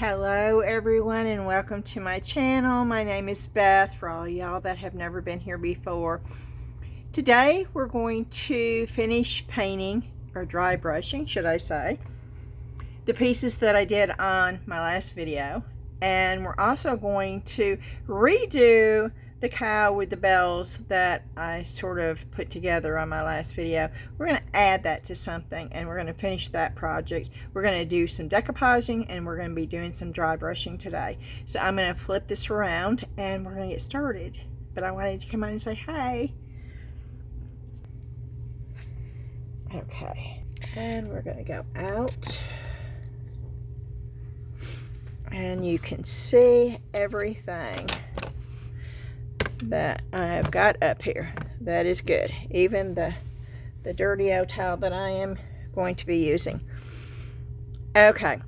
Hello everyone and welcome to my channel. My name is Beth, for all y'all that have never been here before. Today we're going to finish painting, or dry brushing should I say, the pieces that I did on my last video. And we're also going to redo the cow with the bells that I sort of put together on my last video. We're going to add that to something and we're going to finish that project. We're going to do some decoupaging and we're going to be doing some dry brushing today. So I'm going to flip this around and we're going to get started. But I wanted to come on and say hi. Okay, and we're going to go out. And you can see everything that I've got up here. That is good. Even the dirty old towel that I am going to be using. Okay,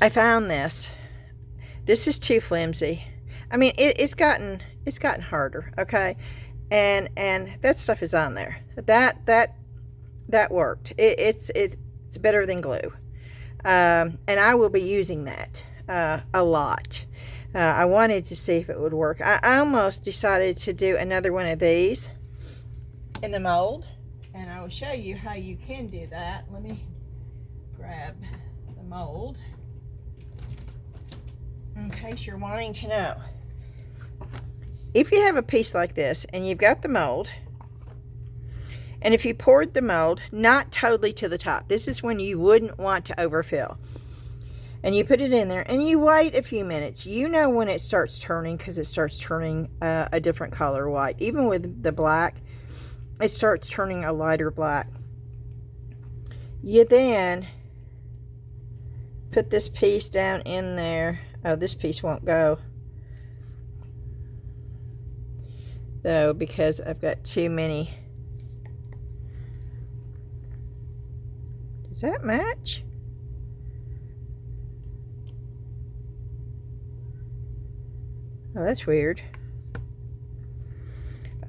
I found this. This is too flimsy. I mean, it's gotten harder. Okay, and that stuff is on there. That worked. It's better than glue. And I will be using that a lot. I wanted to see if it would work. I almost decided to do another one of these in the mold, and I will show you how you can do that. Let me grab the mold in case you're wanting to know. If you have a piece like this and you've got the mold, and if you poured the mold not totally to the top, this is when you wouldn't want to overfill. And you put it in there and you wait a few minutes. You know when it starts turning, because it starts turning a different color white. Even with the black, it starts turning a lighter black. You then put this piece down in there. Oh, this piece won't go, though, because I've got too many. Does that match? Oh, that's weird.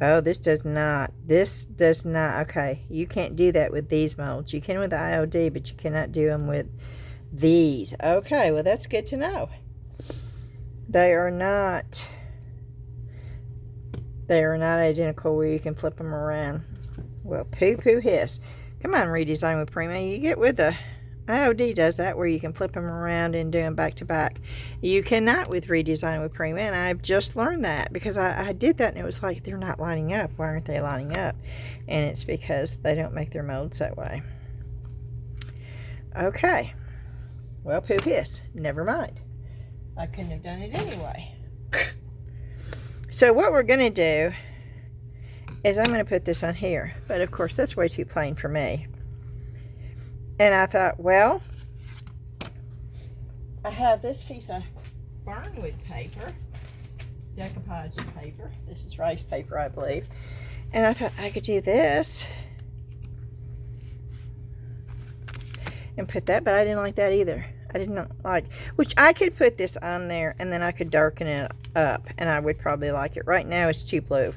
Oh, this does not. This does not. Okay, you can't do that with these molds. You can with the IOD, but you cannot do them with these. Okay, well, that's good to know. They are not identical where you can flip them around. Well, poo-poo hiss. Come on, Redesign with Prima. You get with the IOD does that, where you can flip them around and do them back to back. You cannot with Redesign with Prima, and I've just learned that because I did that and it was like, they're not lining up. Why aren't they lining up? And it's because they don't make their molds that way. Okay. Well, poo hiss. Never mind. I couldn't have done it anyway. So what we're going to do is I'm going to put this on here. But of course, that's way too plain for me. And I thought, well, I have this piece of barnwood paper, decoupage paper. This is rice paper, I believe. And I thought I could do this and put that, but I didn't like that either. I didn't like, which I could put this on there and then I could darken it up and I would probably like it. Right now it's too blue.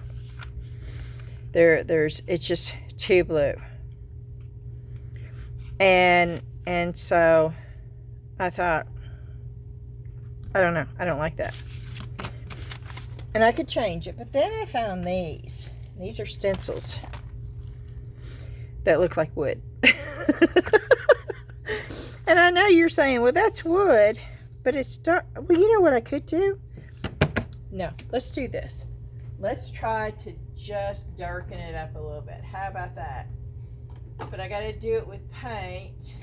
It's just too blue. And so I thought, I don't know, I don't like that. And I could change it, but then I found these. These are stencils that look like wood. And I know you're saying, well, that's wood, but it's dark. Well, you know what I could do? No, let's do this. Let's try to just darken it up a little bit. How about that? But I got to do it with paint.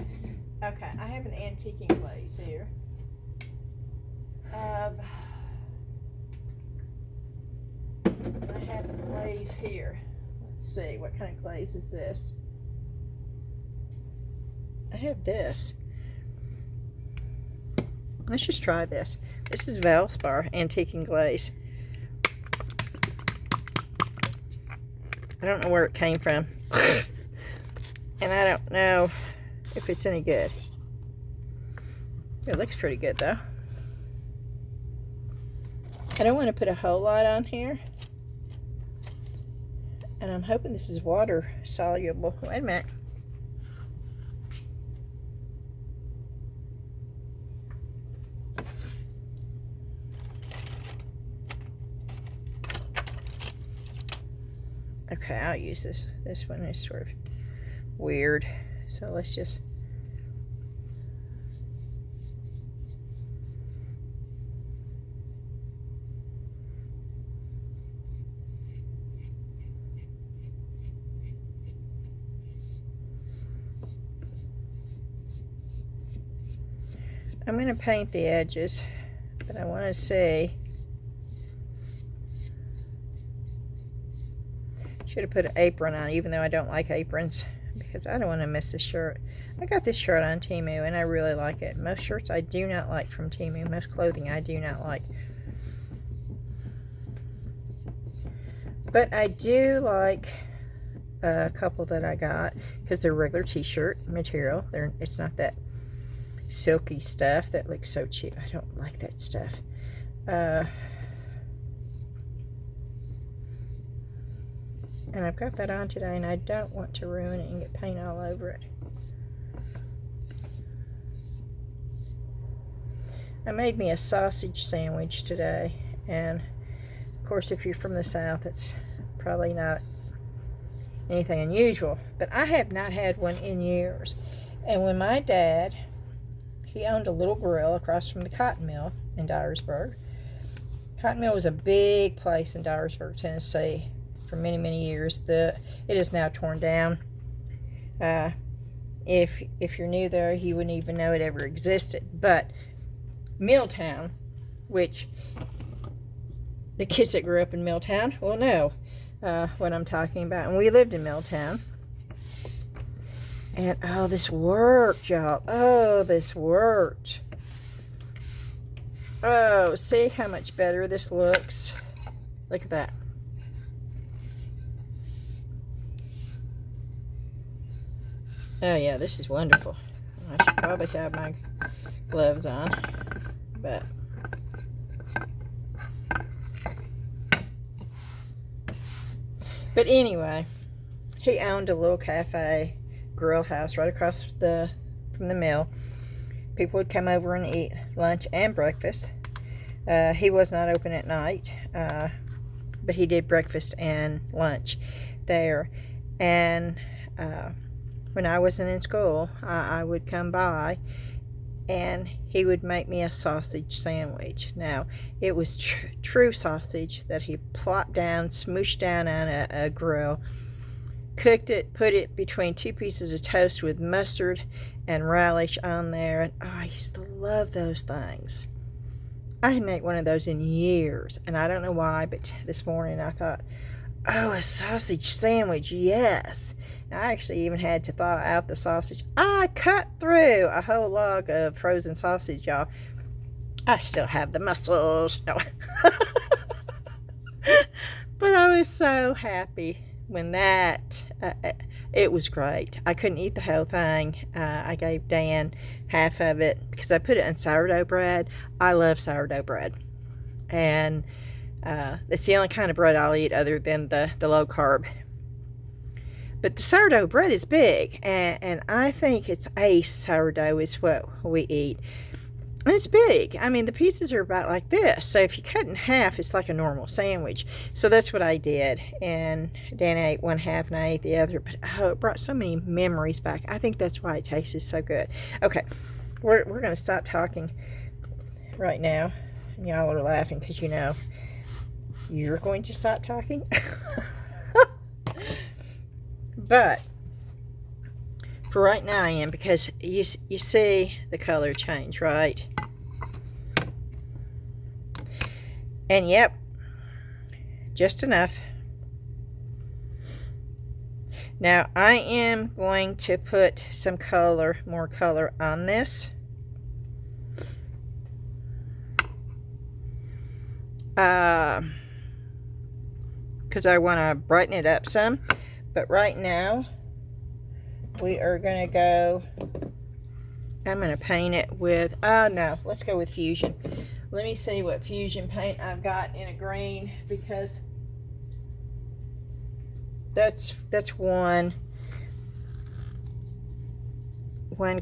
Okay, I have an antiquing glaze here. I have a glaze here. Let's see, what kind of glaze is this? I have this. Let's just try this. This is Valspar antiquing glaze. I don't know where it came from. And I don't know if it's any good. It looks pretty good though. I don't want to put a whole lot on here. And I'm hoping this is water soluble. Wait a minute. Okay, I'll use this. This one is sort of weird. So let's just... I'm going to paint the edges, but I want to see. Should have put an apron on, even though I don't like aprons, because I don't want to miss the shirt. I got this shirt on Temu, and I really like it. Most shirts I do not like from Temu. Most clothing I do not like. But I do like a couple that I got, because they're regular t-shirt material. It's not that silky stuff that looks so cheap. I don't like that stuff. And I've got that on today, and I don't want to ruin it and get paint all over it. I made me a sausage sandwich today, and of course if you're from the South, it's probably not anything unusual, but I have not had one in years. And when my dad, he owned a little grill across from the cotton mill in Dyersburg. Cotton mill was a big place in Dyersburg, Tennessee for many, many years. It is now torn down. If you're new there, you wouldn't even know it ever existed. But Milltown, which the kids that grew up in Milltown will know what I'm talking about. And we lived in Milltown. And oh, this worked, y'all. Oh, this worked. Oh, see how much better this looks. Look at that. Oh yeah, this is wonderful. I should probably have my gloves on, but anyway, he owned a little cafe grill house right across from the mill. People would come over and eat lunch and breakfast. He was not open at night, but he did breakfast and lunch there. And when I wasn't in school, I would come by, and he would make me a sausage sandwich. Now, it was true sausage that he plopped down, smooshed down on a grill, cooked it, put it between two pieces of toast with mustard and relish on there. And oh, I used to love those things. I hadn't ate one of those in years, and I don't know why, but this morning I thought, oh, a sausage sandwich, yes. I actually even had to thaw out the sausage. I cut through a whole log of frozen sausage, y'all. I still have the muscles. No. But I was so happy when that, it was great. I couldn't eat the whole thing. I gave Dan half of it because I put it in sourdough bread. I love sourdough bread. And it's the only kind of bread I'll eat other than the low carb. But the sourdough bread is big, and I think it's Ace sourdough is what we eat. And it's big. I mean, the pieces are about like this. So if you cut in half, it's like a normal sandwich. So that's what I did. And Dan ate one half and I ate the other. But oh, it brought so many memories back. I think that's why it tasted so good. Okay, we're going to stop talking right now. And y'all are laughing because you know you're going to stop talking. But for right now I am, because you see the color change, right? And yep, just enough. Now I am going to put some color, more color on this. Because I want to brighten it up some. But right now, we are going to go, I'm going to paint it with, oh no, let's go with Fusion. Let me see what Fusion paint I've got in a green, because that's one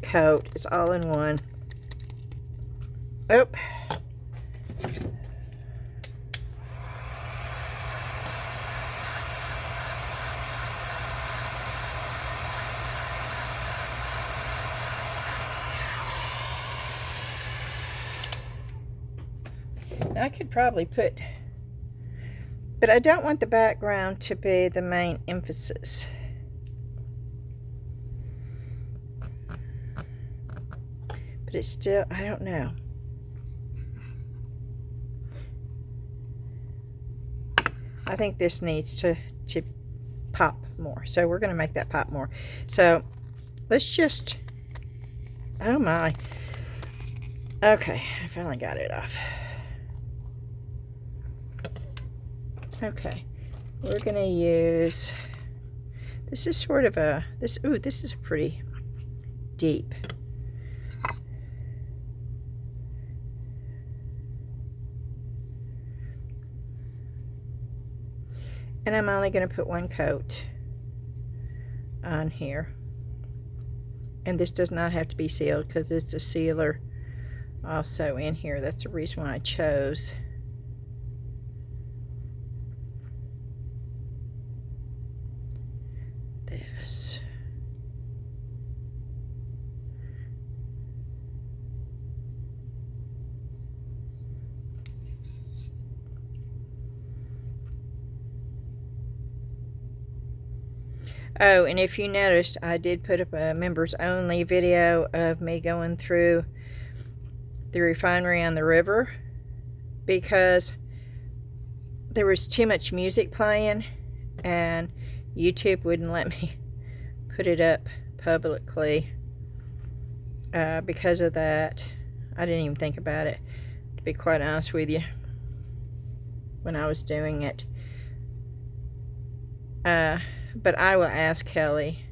coat. It's all in one. Oh. I could probably put, but I don't want the background to be the main emphasis. But it's still, I don't know. I think this needs to pop more. So we're going to make that pop more. So let's just, oh my. Okay, I finally got it off. Okay, we're going to use, this is sort of a, this is a pretty deep. And I'm only going to put one coat on here. And this does not have to be sealed because it's a sealer also in here. That's the reason why I chose this. Oh, and if you noticed, I did put up a members only video of me going through the refinery on the river because there was too much music playing and YouTube wouldn't let me put it up publicly because of that. I didn't even think about it, to be quite honest with you, when I was doing it. But I will ask Kelly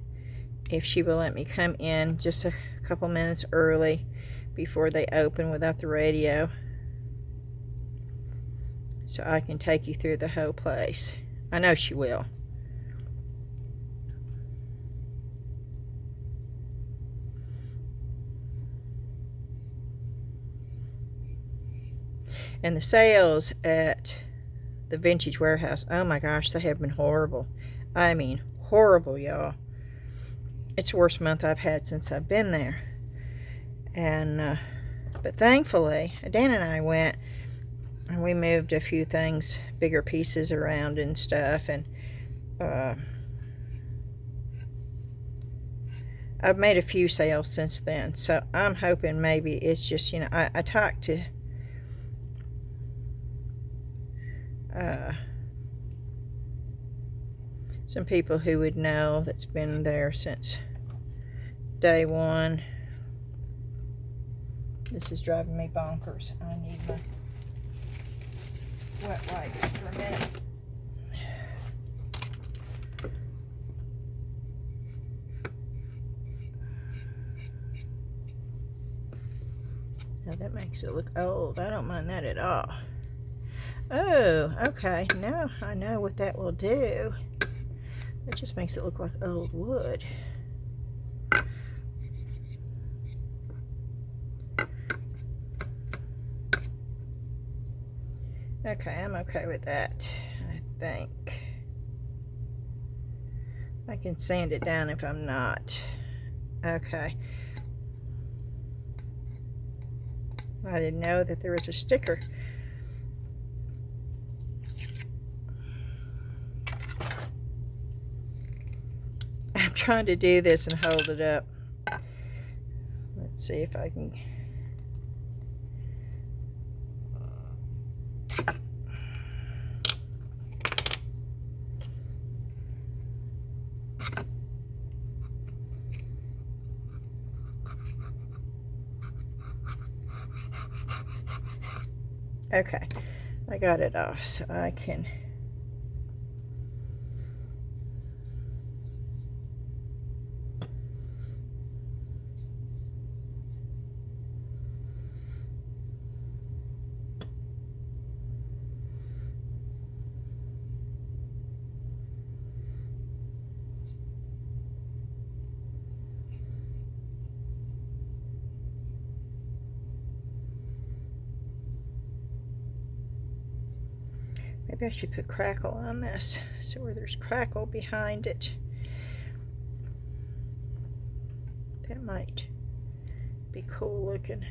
if she will let me come in just a couple minutes early before they open without the radio, so I can take you through the whole place. I know she will. And the sales at the Vintage Warehouse, oh my gosh, they have been horrible. I mean, horrible, y'all. It's the worst month I've had since I've been there. And, but thankfully, Dan and I went, and we moved a few things, bigger pieces around and stuff, and, I've made a few sales since then, so I'm hoping maybe it's just, you know, I talked to, some people who would know that's been there since day one. This is driving me bonkers. I need my wet wipes for a minute. Now that makes it look old. I don't mind that at all. Oh, okay. Now I know what that will do. It just makes it look like old wood. Okay, I'm okay with that, I think. I can sand it down if I'm not. Okay. I didn't know that there was a sticker. I'm trying to do this and hold it up. Let's see if I can. Okay, I got it off, so I can. Maybe I should put crackle on this, so where there's crackle behind it. That might be cool looking.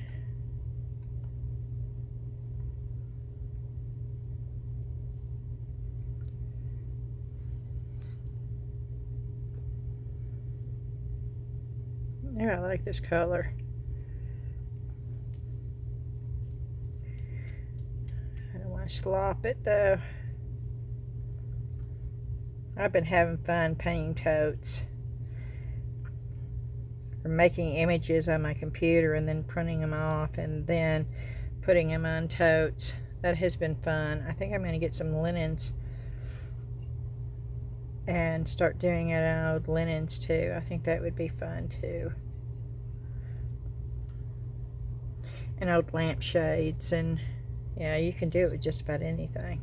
Yeah, I like this color. I don't want to slop it though. I've been having fun painting totes, or making images on my computer and then printing them off and then putting them on totes. That has been fun. I think I'm going to get some linens and start doing it on old linens too. I think that would be fun too. And old lampshades, and yeah, you can do it with just about anything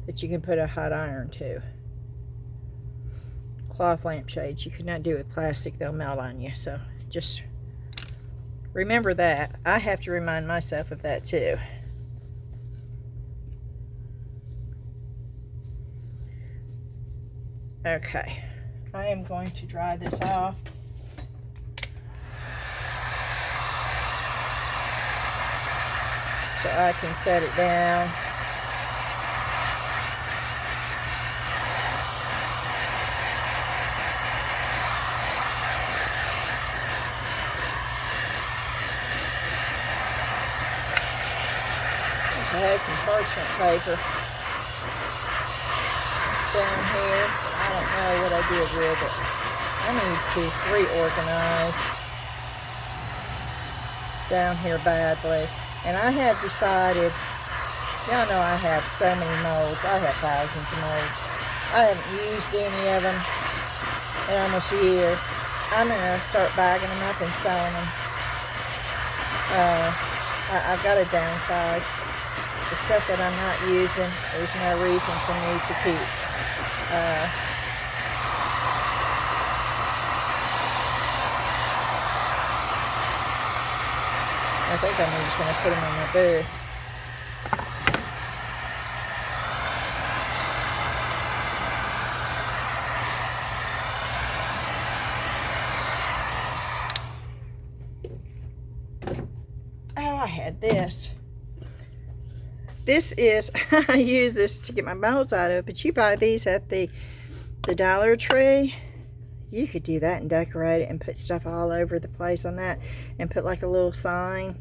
that you can put a hot iron to. Cloth lampshades you could not do with plastic, they'll melt on you, so just remember that. I have to remind myself of that too. Okay, I am going to dry this off. So I can set it down. I had some parchment paper down here. I don't know what I did with it. I need to reorganize down here badly. And I have decided, y'all know I have so many molds. I have thousands of molds. I haven't used any of them in almost a year. I'm going to start bagging them up and selling them. I've got to downsize. The stuff that I'm not using, there's no reason for me to keep. I think I'm just going to put them in my booth. Oh, I had this. This is, I use this to get my molds out of, but you buy these at the Dollar Tree. You could do that and decorate it and put stuff all over the place on that and put like a little sign.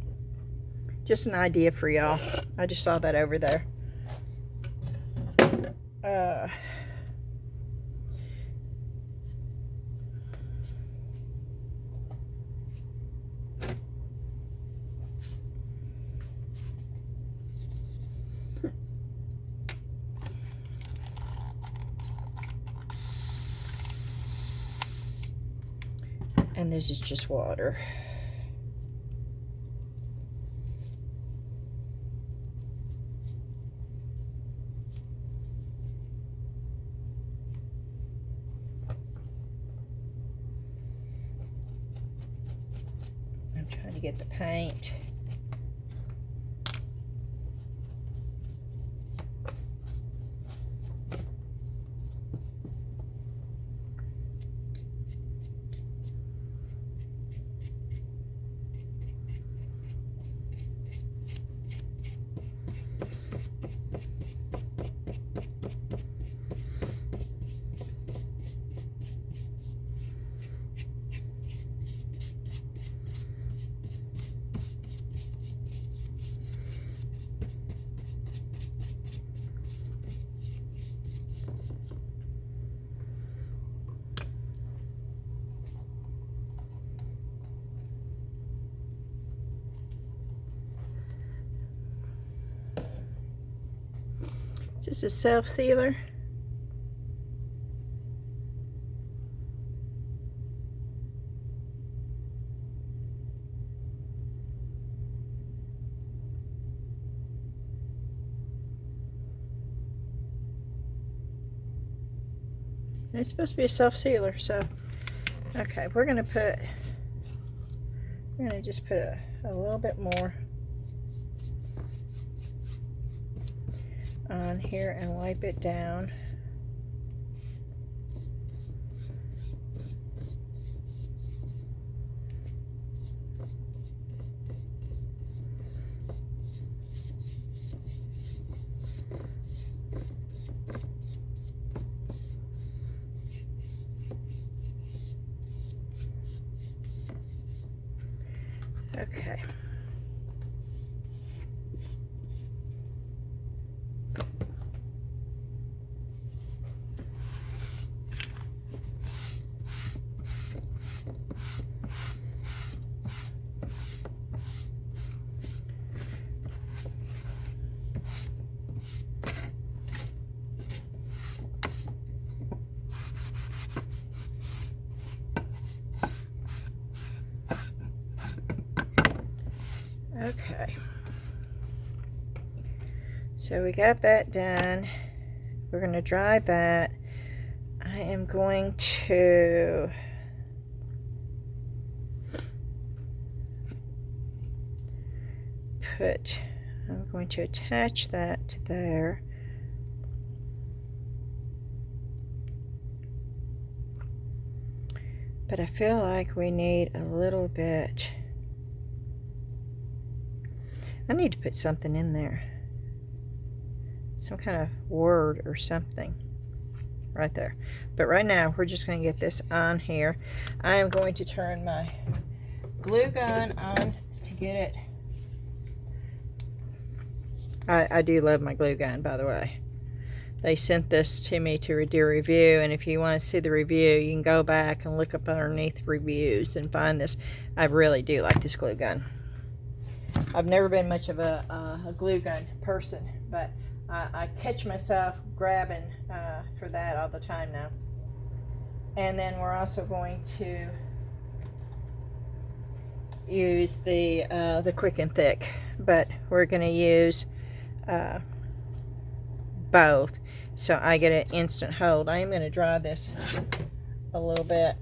Just an idea for y'all. I just saw that over there. And this is just water. I'm trying to get the paint. Is this a self-sealer? It's supposed to be a self-sealer, so okay, we're gonna just put a little bit more on here and wipe it down. Okay. Okay, so we got that done. We're going to dry that. I am going to I'm going to attach that to there. But I feel like we need a little bit. I need to put something in there. Some kind of word or something. Right there. But right now, we're just going to get this on here. I am going to turn my glue gun on to get it. I do love my glue gun, by the way. They sent this to me to do a review, and if you want to see the review, you can go back and look up underneath reviews and find this. I really do like this glue gun. I've never been much of a glue gun person, but I catch myself grabbing for that all the time now. And then we're also going to use the Quick and Thick, but we're going to use both, so I get an instant hold. I am going to dry this a little bit.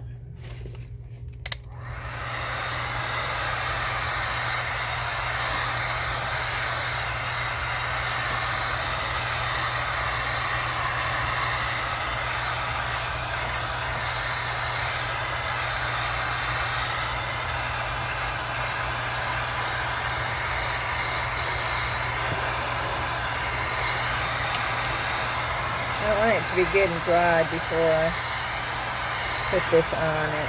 I want it to be good and dried before I put this on it.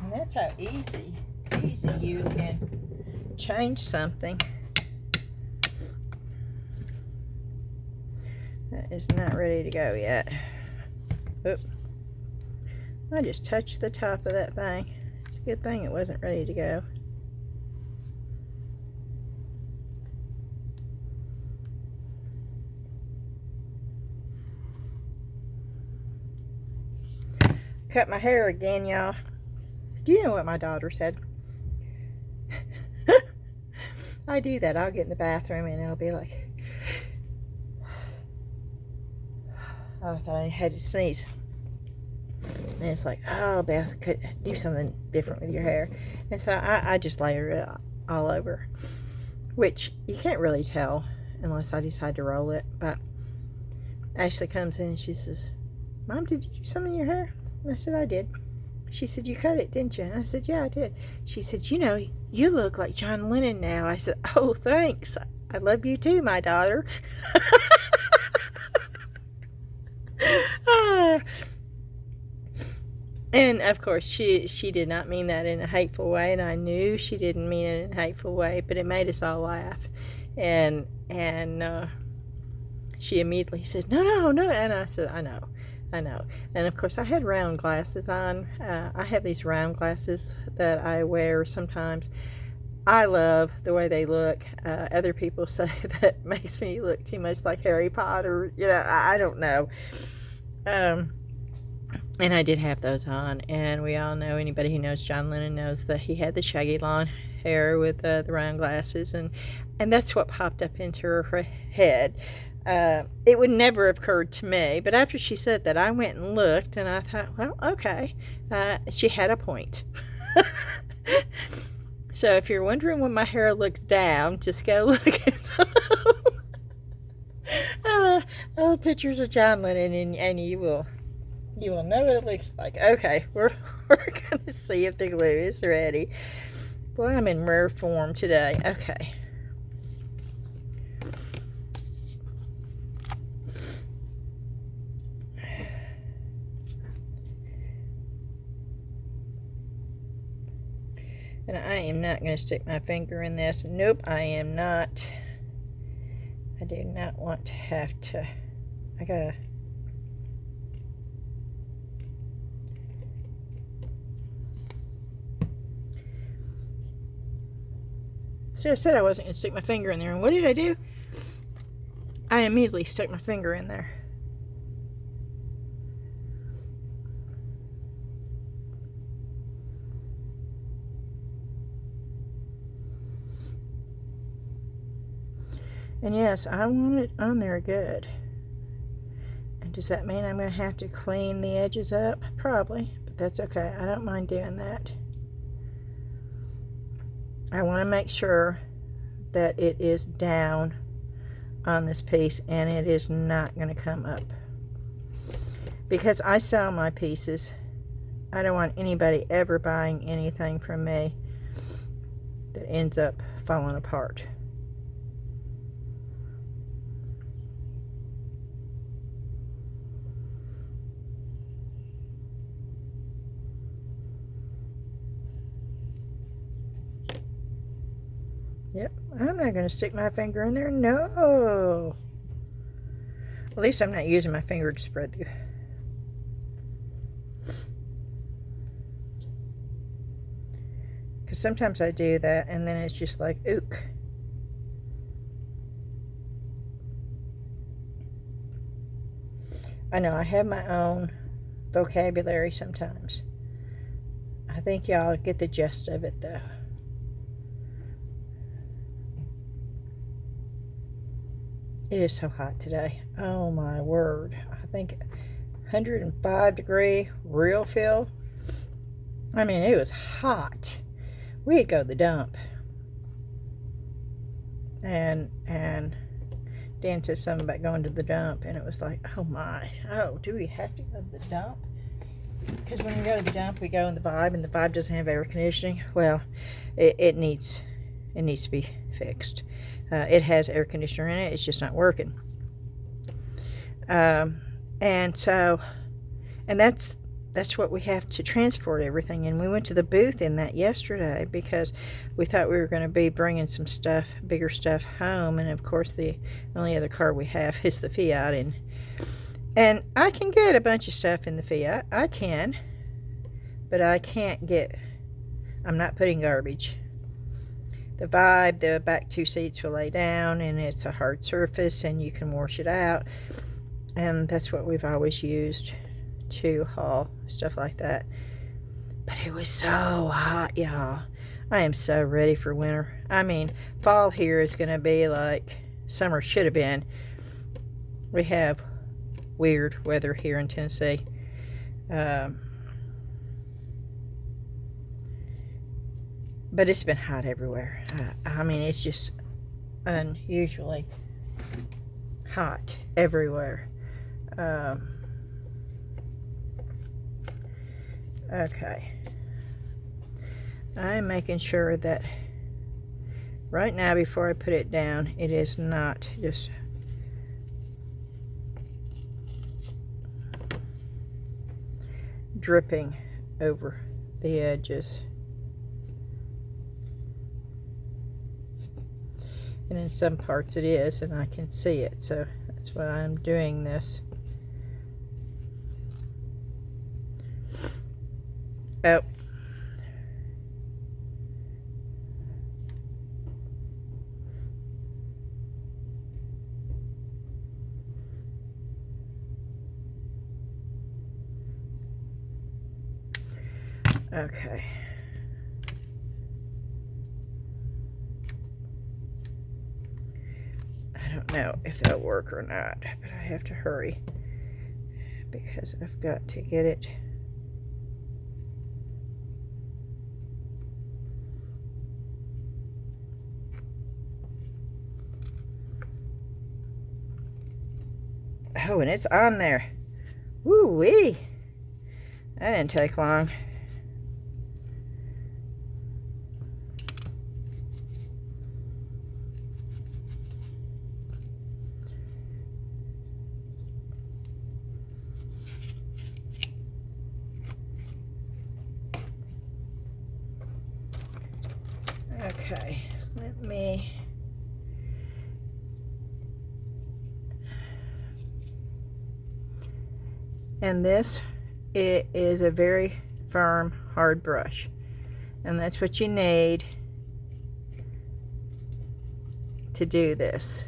And that's how easy you can change something. That is not ready to go yet. Oop. I just touched the top of that thing. It's a good thing it wasn't ready to go. Cut my hair again, y'all. Do you know what my daughter said? I do that. I'll get in the bathroom and it'll be like, oh, I thought I had to sneeze. And it's like, oh, Beth, could do something different with your hair. And so I just layer it all over, which you can't really tell unless I decide to roll it. But Ashley comes in and she says, Mom, did you do something in your hair? I said, I did. She said, you cut it, didn't you? And I said, yeah, I did. She said, you know, you look like John Lennon now. I said, oh, thanks. I love you too, my daughter. And of course she did not mean that in a hateful way, and I knew she didn't mean it in a hateful way, but it made us all laugh. And she immediately said, no, and I said, I know. And of course I had round glasses on. I have these round glasses that I wear sometimes. I love the way they look. Other people say that makes me look too much like Harry Potter. You know, I don't know. And I did have those on, and we all know, anybody who knows John Lennon knows that he had the shaggy long hair with the round glasses, and that's what popped up into her head. It would never have occurred to me, but after she said that, I went and looked, and I thought, well, okay, she had a point. So if you're wondering when my hair looks down, just go look at some old pictures of John Lennon, and you will know what it looks like. Okay, we're gonna see if the glue is ready. Boy, I'm in rare form today. Okay. And I am not going to stick my finger in this. Nope, I am not. I do not want to have to. I gotta. See, I said I wasn't going to stick my finger in there, and what did I do? I immediately stuck my finger in there. And yes, I want it on there good. And does that mean I'm going to have to clean the edges up? Probably, but that's okay. I don't mind doing that. I want to make sure that it is down on this piece and it is not going to come up. Because I sell my pieces, I don't want anybody ever buying anything from me that ends up falling apart. Yep, I'm not going to stick my finger in there. No. At least I'm not using my finger to spread the... Because sometimes I do that and then it's just like, ook. I know, I have my own vocabulary sometimes. I think y'all get the gist of it though. It is so hot today. Oh my word. I think 105 degree real feel. I mean, it was hot. We had to go to the dump. And Dan said something about going to the dump, and it was like, oh my. Oh, do we have to go to the dump? Because when we go to the dump, we go in the Vibe, and the Vibe doesn't have air conditioning. Well, it needs to be fixed. It has air conditioner in it, it's just not working. And that's what we have to transport everything. And we went to the booth in that yesterday because we thought we were going to be bringing some stuff, bigger stuff home. And of course, the only other car we have is the Fiat. And I can get a bunch of stuff in the Fiat. I can, but I can't get. I'm not putting garbage. The Vibe, the back two seats will lay down, and it's a hard surface, and you can wash it out. And that's what we've always used to haul stuff like that. But it was so hot, y'all. I am so ready for winter. I mean, fall here is going to be like summer should have been. We have weird weather here in Tennessee. But it's been hot everywhere. I mean, it's just unusually hot everywhere. Okay. I'm making sure that right now, before I put it down, it is not just dripping over the edges. And in some parts it is, and I can see it, so that's why I'm doing this. Oh. Okay. I don't know if that'll work or not, but I have to hurry because I've got to get it. Oh, and it's on there. Woo-wee! That didn't take long. Okay, let me... And this, it is a very firm, hard brush. And that's what you need to do this.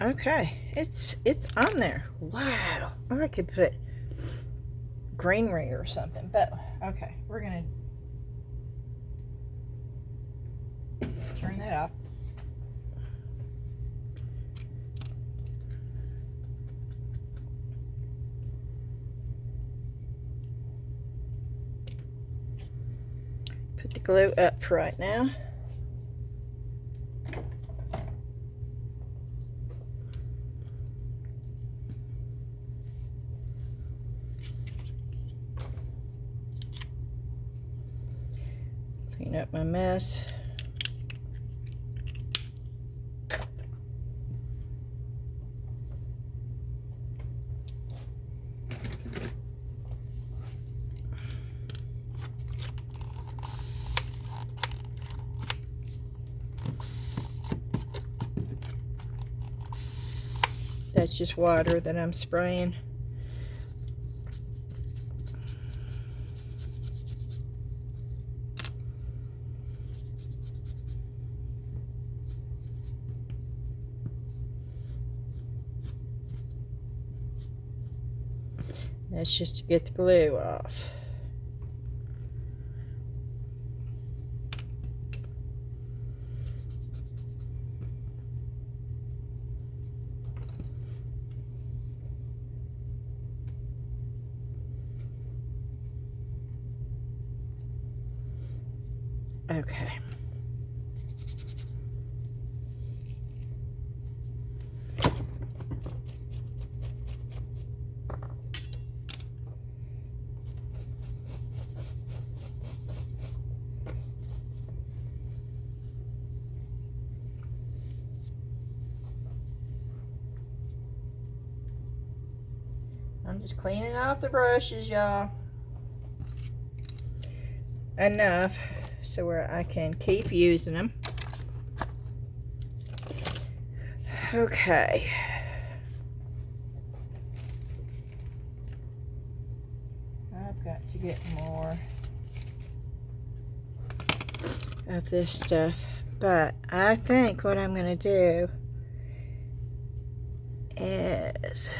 Okay, it's on there. Wow, I could put greenery or something, but okay, we're gonna turn that off. Put the glue up for right now. Clean up my mess. That's just water that I'm spraying. That's just to get the glue off. Okay. I'm just cleaning off the brushes, y'all. Enough so where I can keep using them. Okay. I've got to get more of this stuff, but I think what I'm going to do is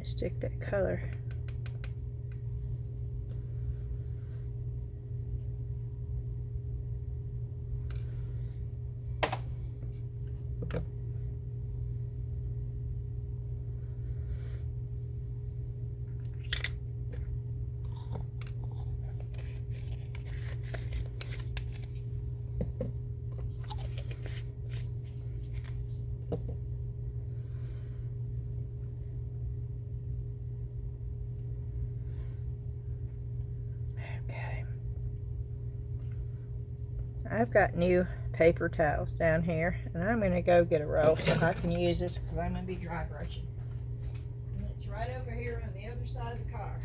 stick that color. Okay. I've got new paper towels down here, and I'm going to go get a roll so I can use this because I'm going to be dry brushing. And it's right over here on the other side of the car.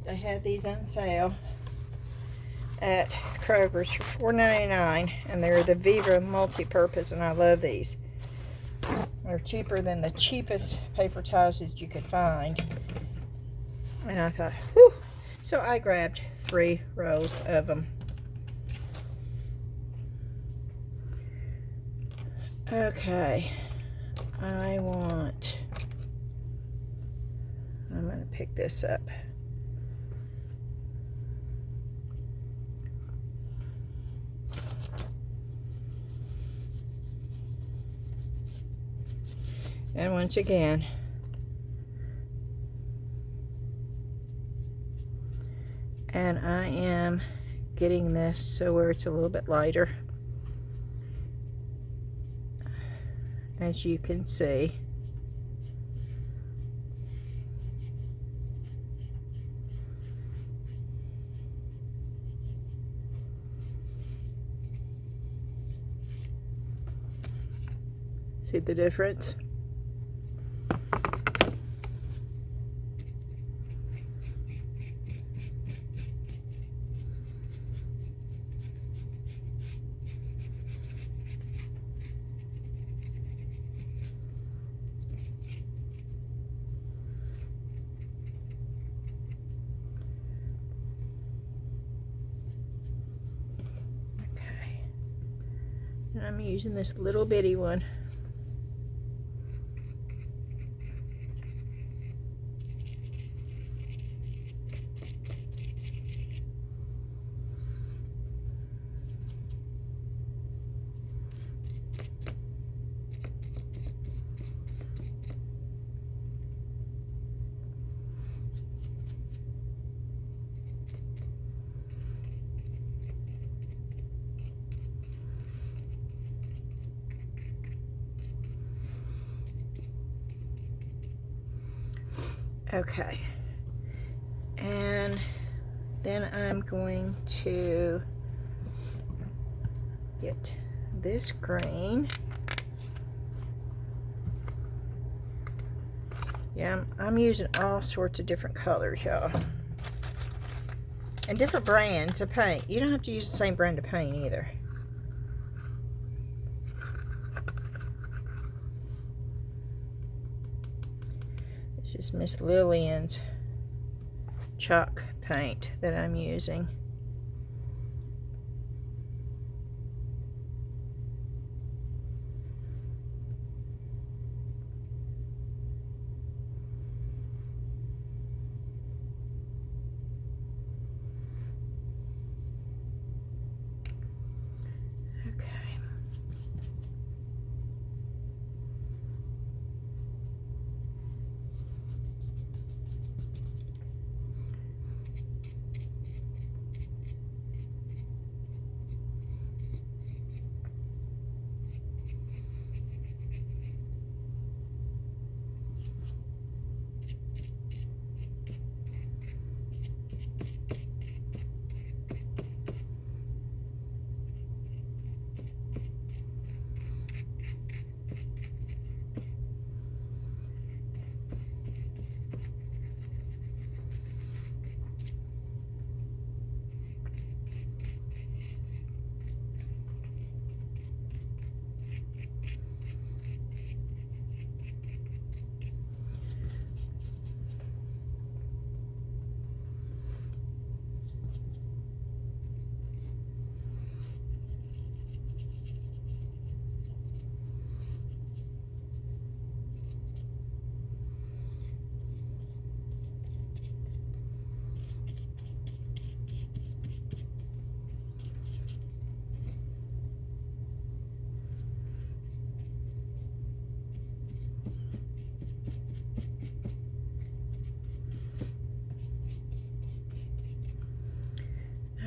They had these on sale at Kroger's for $4.99, and they're the Viva multi-purpose, and I love these. They're cheaper than the cheapest paper towels that you could find. And I thought, whew. So I grabbed 3 rolls of them. Okay, I'm going to pick this up. And once again, and I am getting this so where it's a little bit lighter, as you can see. See the difference? And I'm using this little bitty one. Okay, and then I'm going to get this green. Yeah, I'm using all sorts of different colors, y'all, and different brands of paint. You don't have to use the same brand of paint either. This is Miss Lillian's chalk paint that I'm using.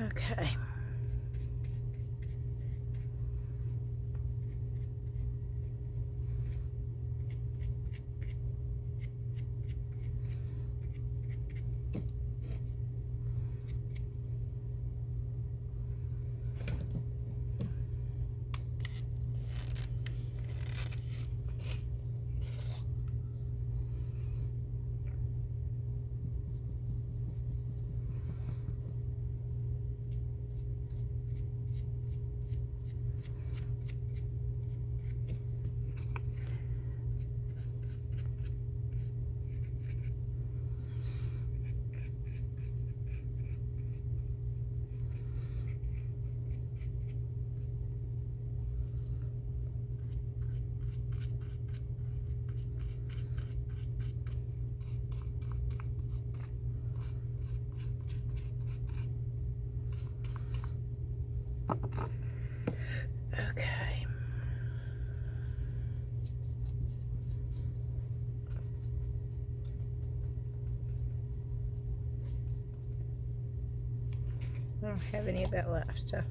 Okay. Okay. I don't have any of that left, so.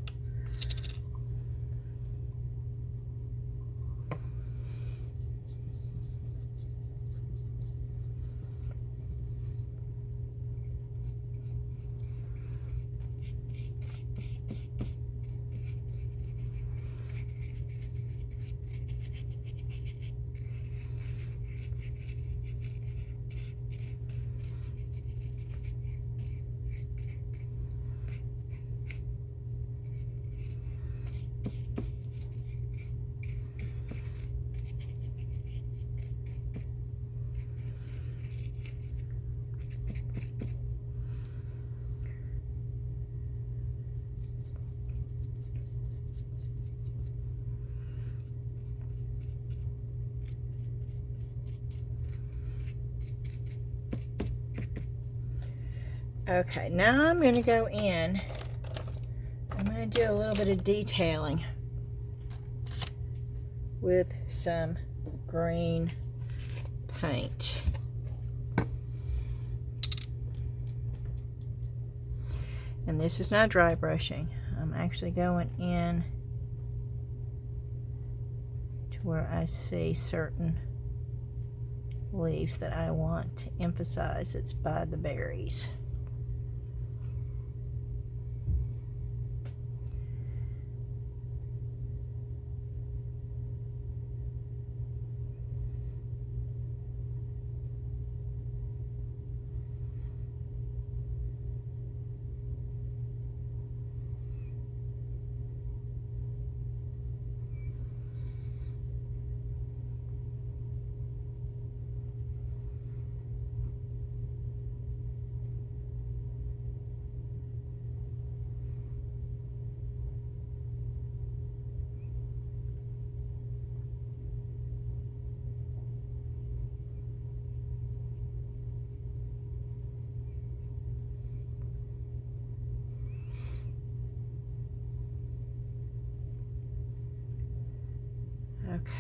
Okay, now I'm going to go in. I'm going to do a little bit of detailing with some green paint. And this is not dry brushing. I'm actually going in to where I see certain leaves that I want to emphasize. It's by the berries.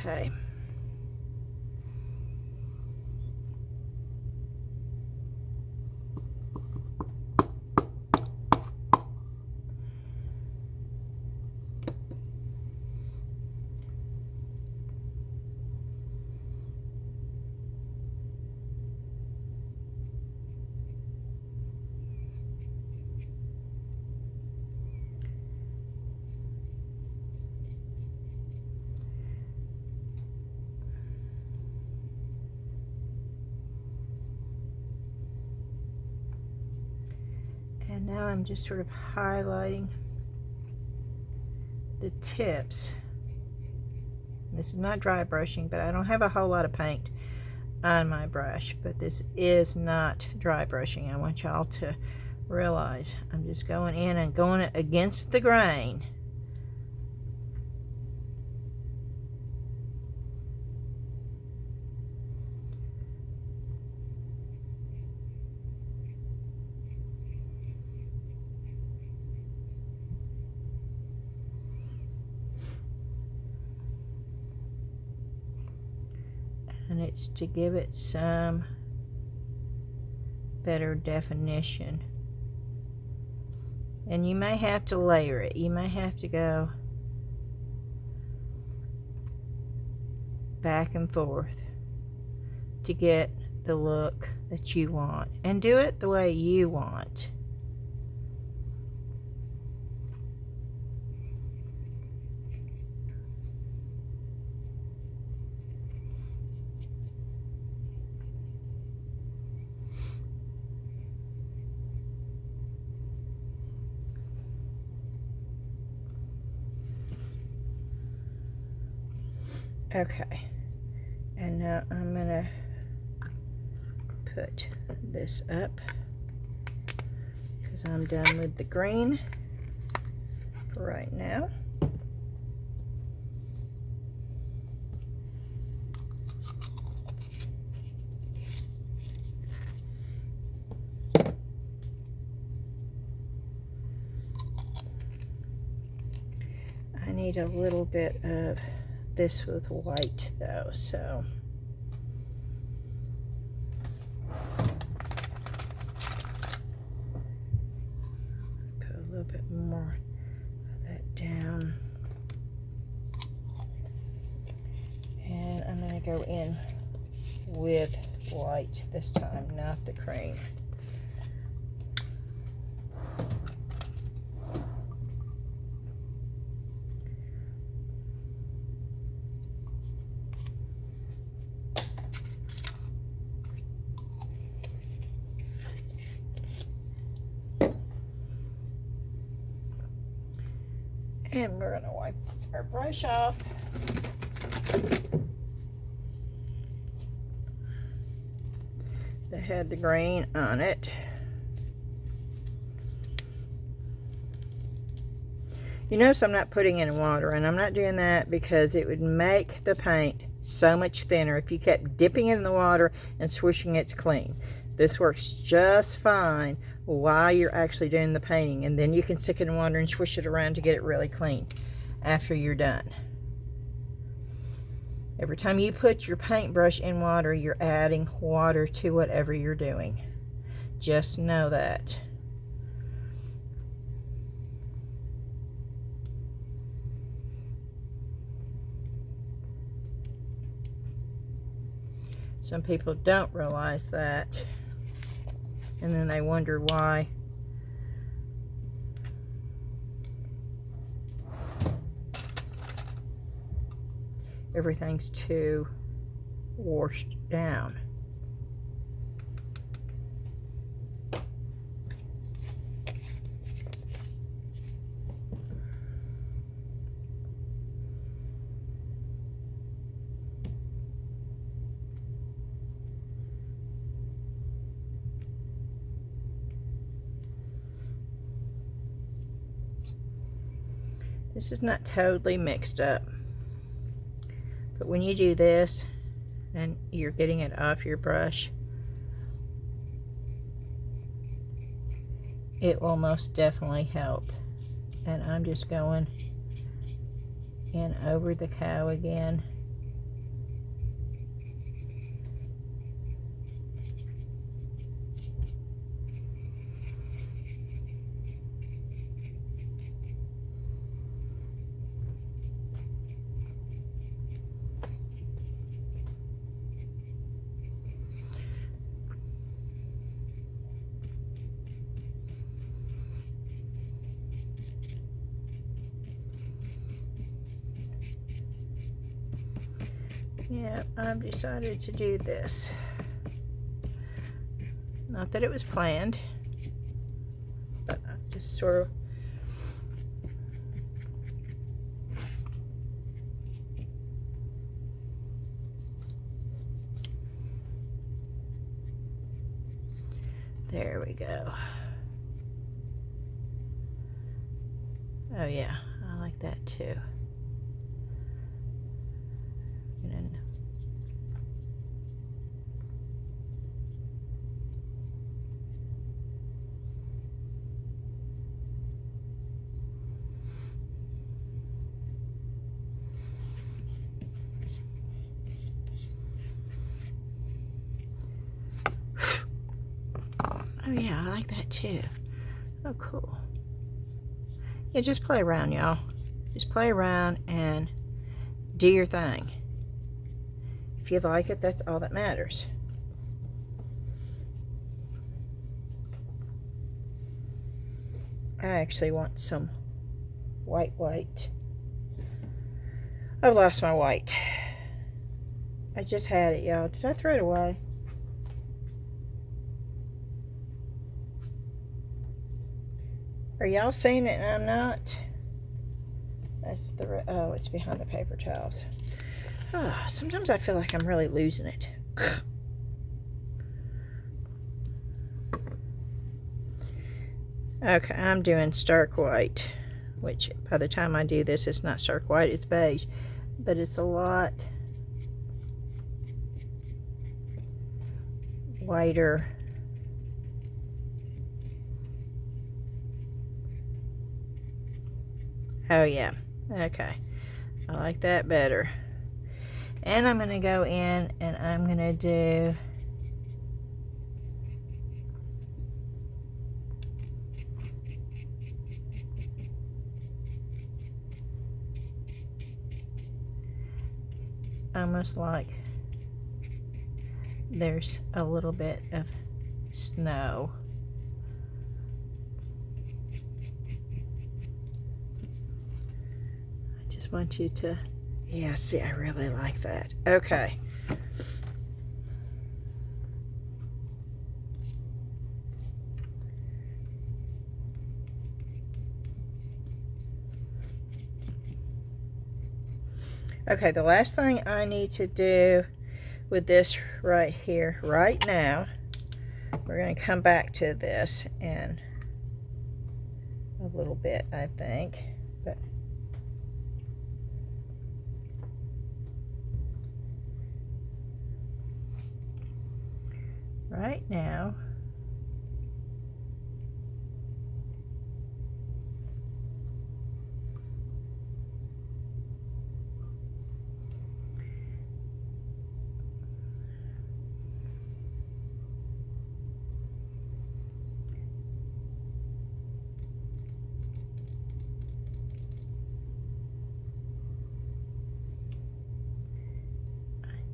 Okay. And now I'm just sort of highlighting the tips. This is not dry brushing, but I don't have a whole lot of paint on my brush, but this is not dry brushing. I want y'all to realize I'm just going in and going against the grain. And it's to give it some better definition. And you may have to layer it. You may have to go back and forth to get the look that you want. And do it the way you want. Okay, and now I'm gonna put this up because I'm done with the green for right now. I need a little bit of this with white though, so put a little bit more of that down, and I'm going to go in with white this time, not the cream. And we're going to wipe our brush off. That had the green on it. You notice I'm not putting in water, and I'm not doing that because it would make the paint so much thinner if you kept dipping it in the water and swishing it to clean. This works just fine while you're actually doing the painting, and then you can stick it in water and swish it around to get it really clean after you're done. Every time you put your paintbrush in water, you're adding water to whatever you're doing. Just know that. Some people don't realize that, and then they wonder why everything's too washed down. This is not totally mixed up, but when you do this and you're getting it off your brush, it will most definitely help. And I'm just going in over the cow again. Yeah, I've decided to do this. Not that it was planned, but I just sort of there we go. Oh yeah, I like that too. Oh yeah, I like that too. Oh cool. Yeah, just play around, y'all. Just play around and do your thing. If you like it, that's all that matters. I actually want some white. I've lost my white. I just had it, y'all. Did I throw it away? Are y'all seeing it and I'm not? That's the, oh, it's behind the paper towels. Oh, sometimes I feel like I'm really losing it. Okay, I'm doing stark white, which by the time I do this, it's not stark white, it's beige, but it's a lot whiter. Oh yeah, okay, I like that better. And I'm going to go in and I'm going to do almost like there's a little bit of snow. I just want you to, yeah, see, I really like that. Okay. Okay, the last thing I need to do with this right here, right now, we're going to come back to this in a little bit, I think. But right now,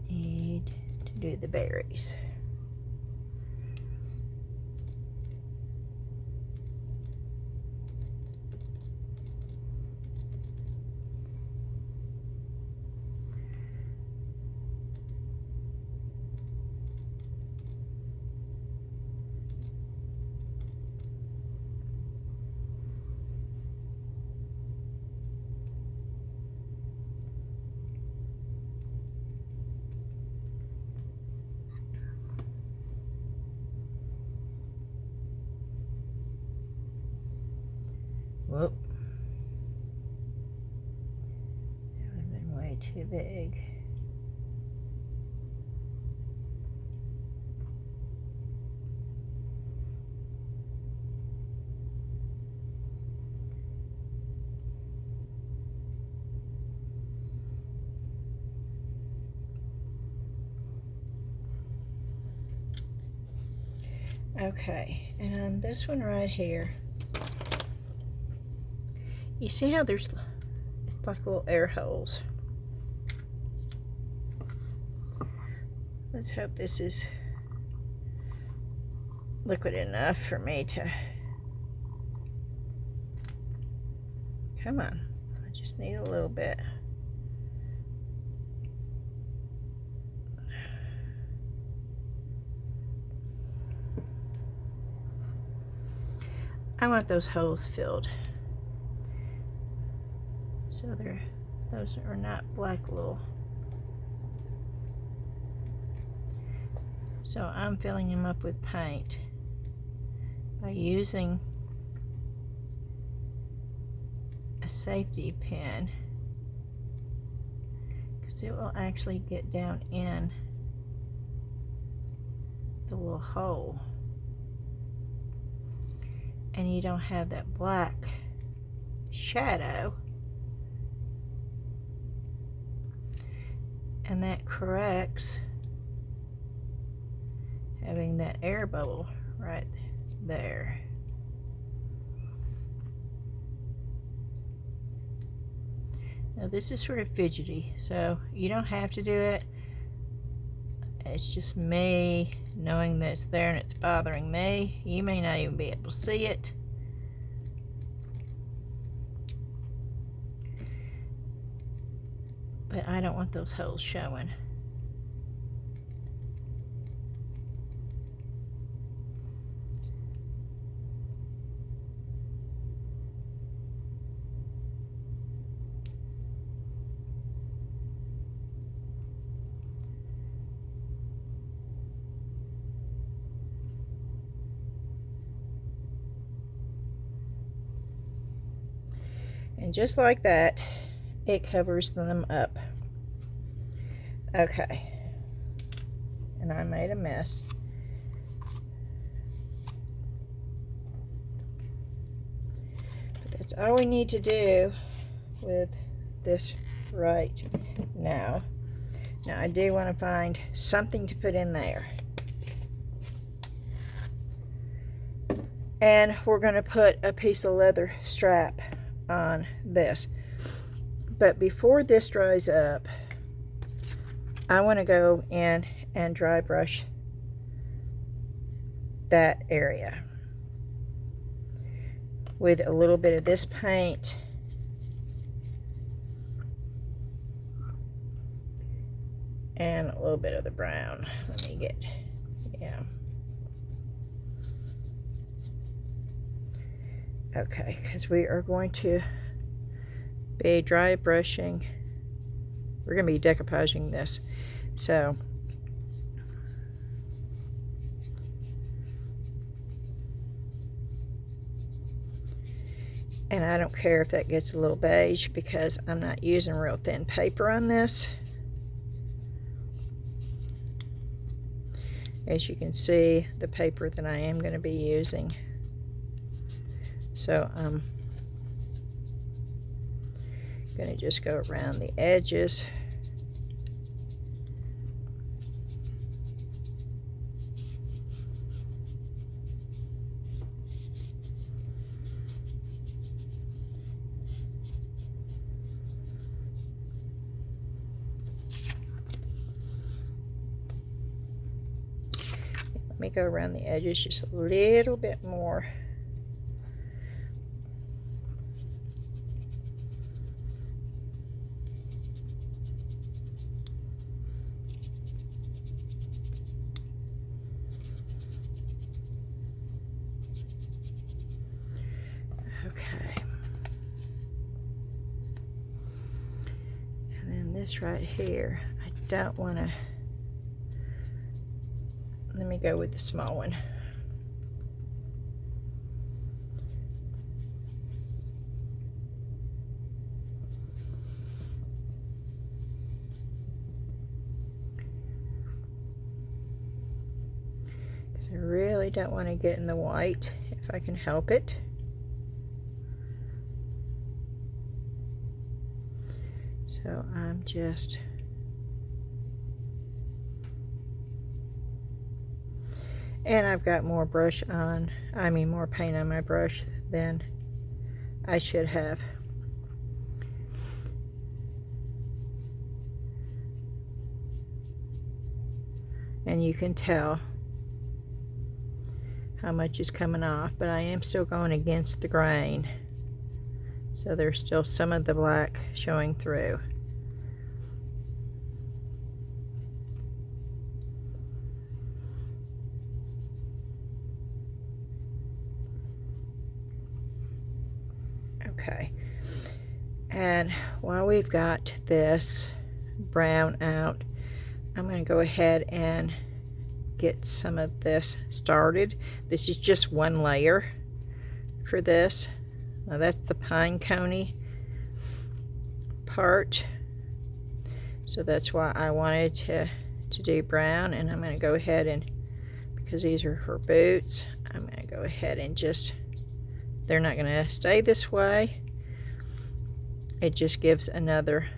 need to do the berries. Whoop. That would have been way too big. Okay, and on this one right here, you see how there's, it's like little air holes. Let's hope this is liquid enough for me to, come on, I just need a little bit. I want those holes filled. So those are not black little. So I'm filling them up with paint by using a safety pin, because it will actually get down in the little hole. And you don't have that black shadow. And that corrects having that air bubble right there. Now this is sort of fidgety, so you don't have to do it. It's just me knowing that it's there and it's bothering me. You may not even be able to see it. But I don't want those holes showing. And just like that, it covers them up. Okay. And I made a mess. But that's all we need to do with this right now. Now I do want to find something to put in there. And we're going to put a piece of leather strap on this. But before this dries up, I want to go in and dry brush that area with a little bit of this paint and a little bit of the brown. Let me get, yeah. Okay, because we are going to be dry brushing. We're going to be decoupaging this. So, and I don't care if that gets a little beige because I'm not using real thin paper on this. As you can see, the paper that I am going to be using. So I'm going to just go around the edges. Let me go around the edges just a little bit more. This right here, I don't want to, let me go with the small one. Because I really don't want to get in the white if I can help it. So I'm just and I've got more brush on, more paint on my brush than I should have. And you can tell how much is coming off, but I am still going against the grain. So there's still some of the black showing through. Okay, and while we've got this brown out, I'm going to go ahead and get some of this started. This is just one layer for this. Now that's the pine coney part, so that's why I wanted to do brown. And I'm going to go ahead and, because these are her boots, I'm going to go ahead and just, they're not going to stay this way. It just gives another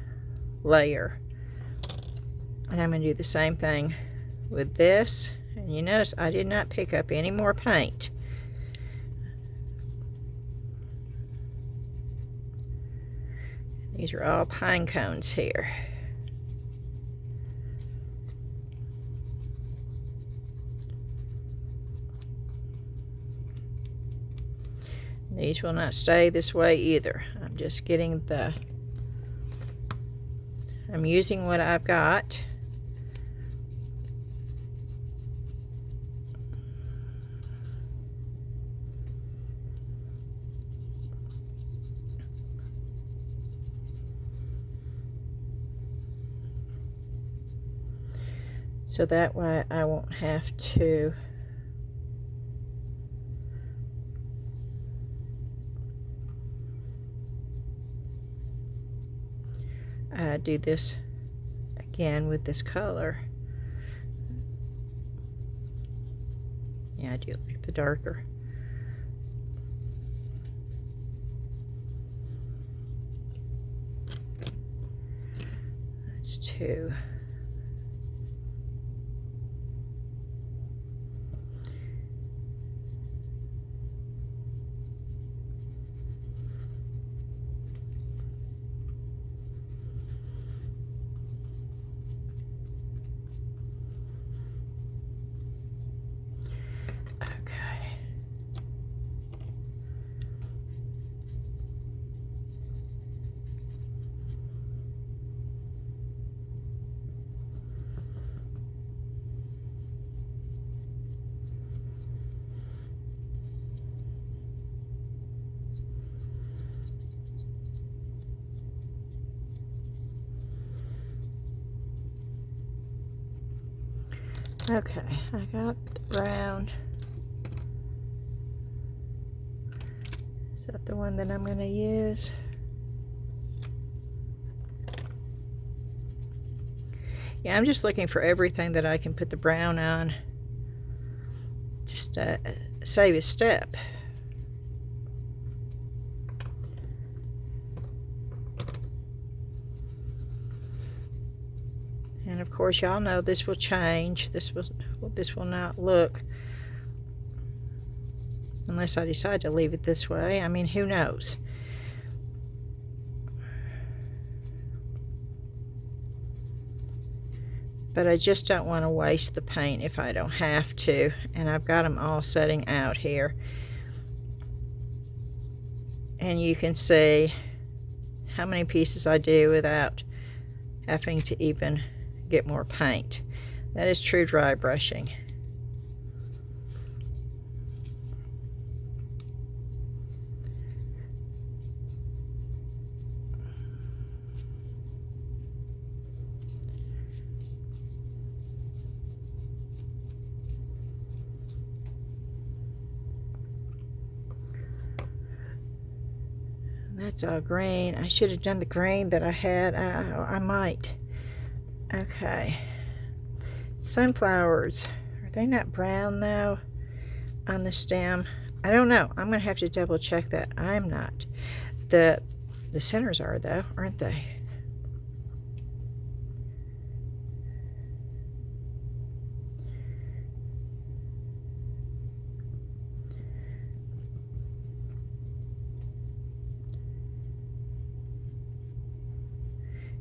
layer. And I'm going to do the same thing with this. And you notice I did not pick up any more paint. These are all pine cones here. These will not stay this way either. I'm just getting I'm using what I've got. So that way I won't have to do this again with this color. Yeah, I do like the darker. That's 2. Okay, I got the brown. Is that the one that I'm going to use? Yeah, I'm just looking for everything that I can put the brown on. Just save a step. And of course, y'all know this will change. This will not look, unless I decide to leave it this way. I mean, who knows? But I just don't want to waste the paint if I don't have to. And I've got them all setting out here. And you can see how many pieces I do without having to even get more paint. That is true dry brushing. That's all green. I should have done the green that I had. I might. Okay. Sunflowers. Are they not brown though on the stem? I don't know. I'm going to have to double check that. I'm not. The centers are though, aren't they?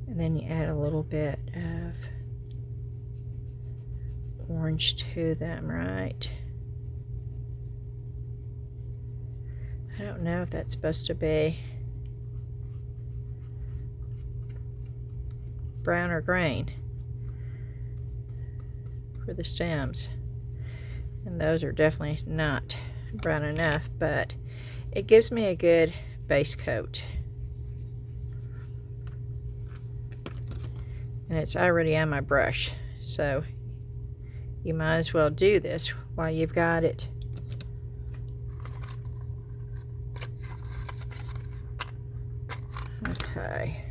And then you add a little bit of orange to them, right? I don't know if that's supposed to be brown or green for the stems. And those are definitely not brown enough, but it gives me a good base coat. And it's already on my brush, so you might as well do this while you've got it. Okay.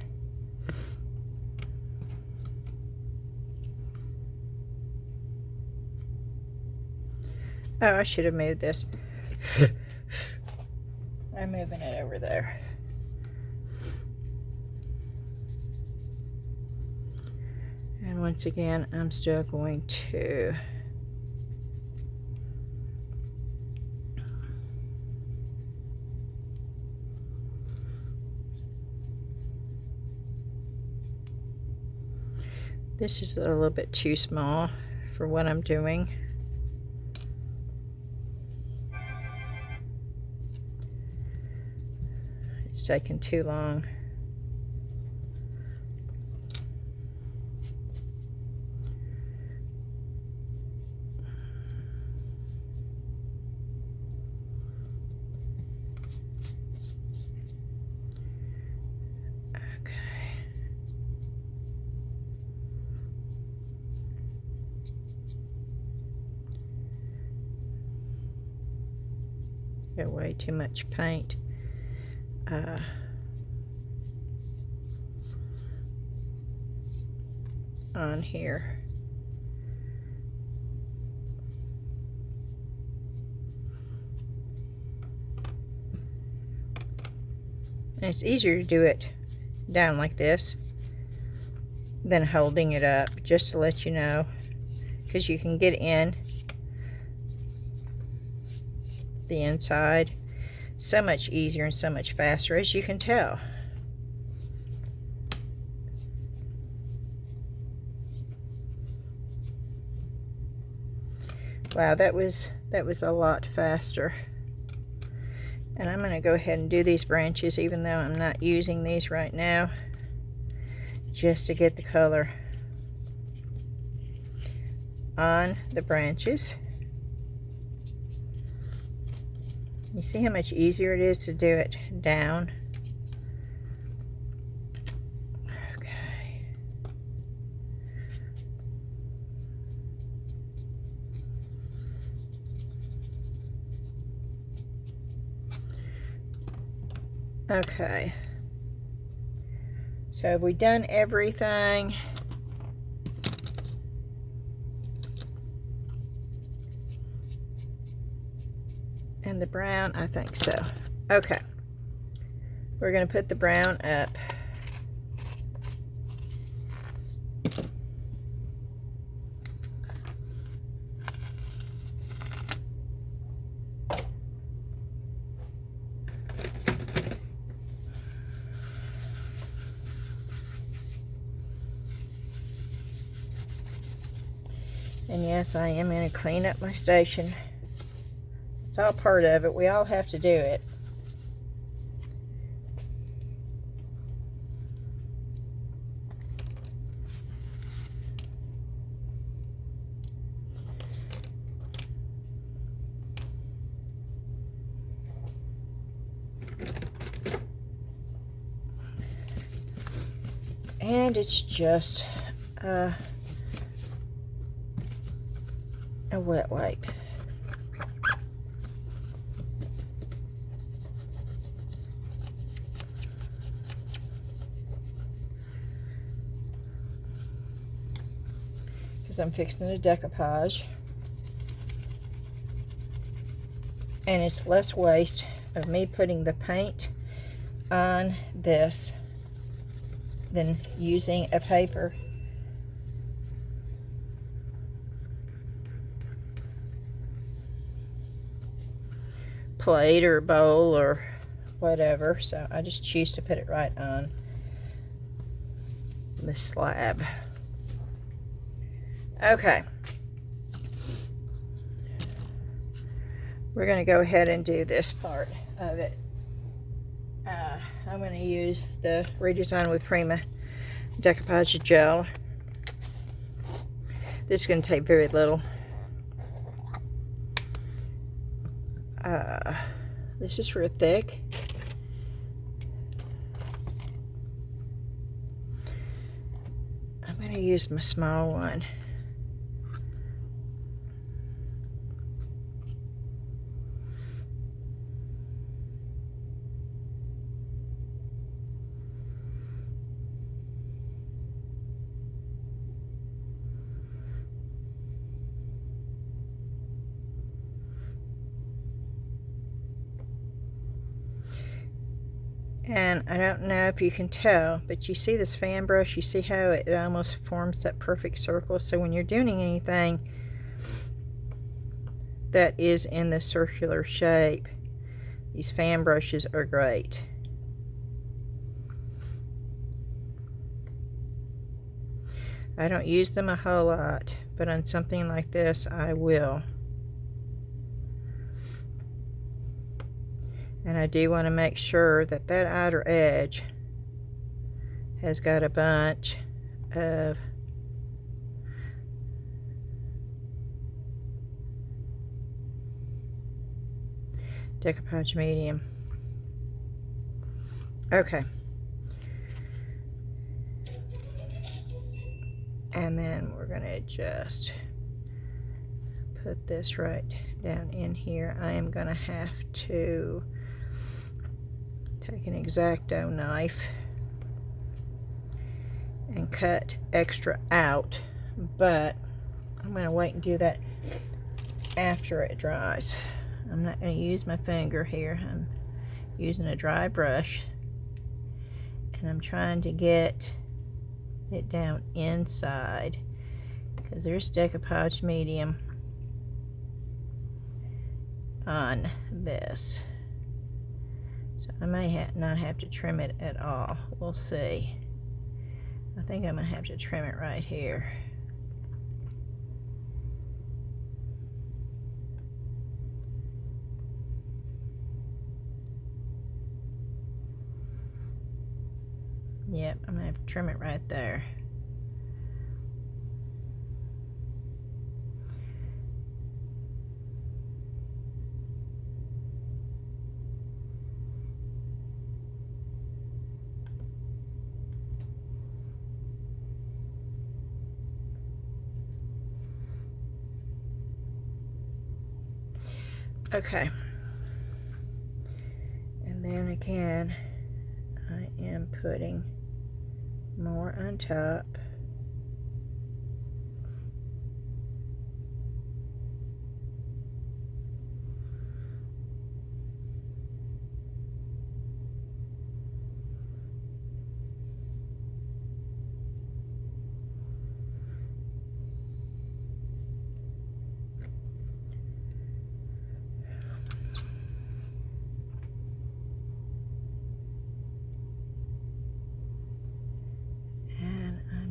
Oh, I should have moved this. I'm moving it over there. And once again, I'm still going to This is a little bit too small for what I'm doing. It's taking too long. Got way too much paint on here. And it's easier to do it down like this than holding it up, just to let you know, because you can get in the inside so much easier and so much faster, as you can tell. Wow, that was a lot faster. And I'm going to go ahead and do these branches, even though I'm not using these right now, just to get the color on the branches. You see how much easier it is to do it down? Okay. Okay. So have we done everything? And the brown, I think so. Okay. We're going to put the brown up. And yes, I am going to clean up my station. It's all part of it. We all have to do it. And it's just a wet wipe. Because I'm fixing a decoupage. And it's less waste of me putting the paint on this than using a paper. Plate or bowl or whatever, so I just choose to put it right on the slab. Okay, we're going to go ahead and do this part of it. I'm going to use the Redesign with Prima Decoupage gel. This is going to take very little. This is for thick. I'm going to use my small one. And I don't know if you can tell, but you see this fan brush, you see how it almost forms that perfect circle. So when you're doing anything that is in the circular shape, these fan brushes are great. I don't use them a whole lot, but on something like this I will. And I do want to make sure that that outer edge has got a bunch of decoupage medium. Okay. And then we're going to just put this right down in here. I am going to have to take an X-Acto knife and cut extra out, but I'm going to wait and do that after it dries. I'm not going to use my finger here. I'm using a dry brush, and I'm trying to get it down inside because there's decoupage medium on this, so I may not have to trim it at all. We'll see. I think I'm gonna have to trim it right here. Yep, I'm gonna have to trim it right there. Okay. And then again, I am putting more on top.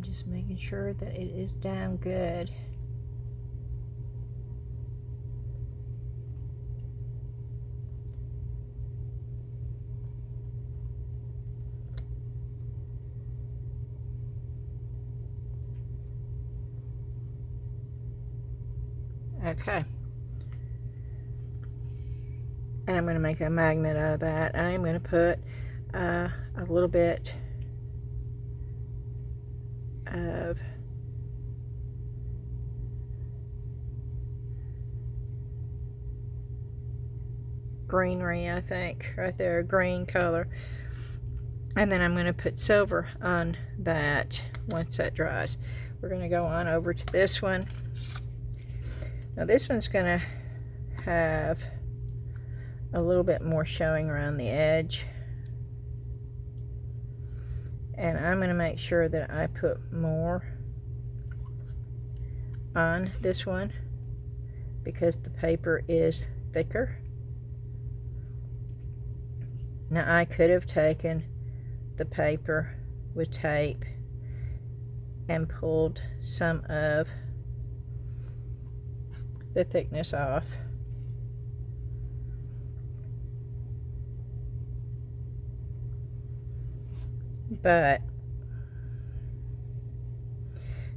Just making sure that it is down good. Okay. And I'm going to make a magnet out of that. I'm going to put a little bit of greenery, I think, right there, green color. And then I'm going to put silver on that once that dries. We're going to go on over to this one. Now this one's going to have a little bit more showing around the edge. And I'm going to make sure that I put more on this one because the paper is thicker. Now I could have taken the paper with tape and pulled some of the thickness off. But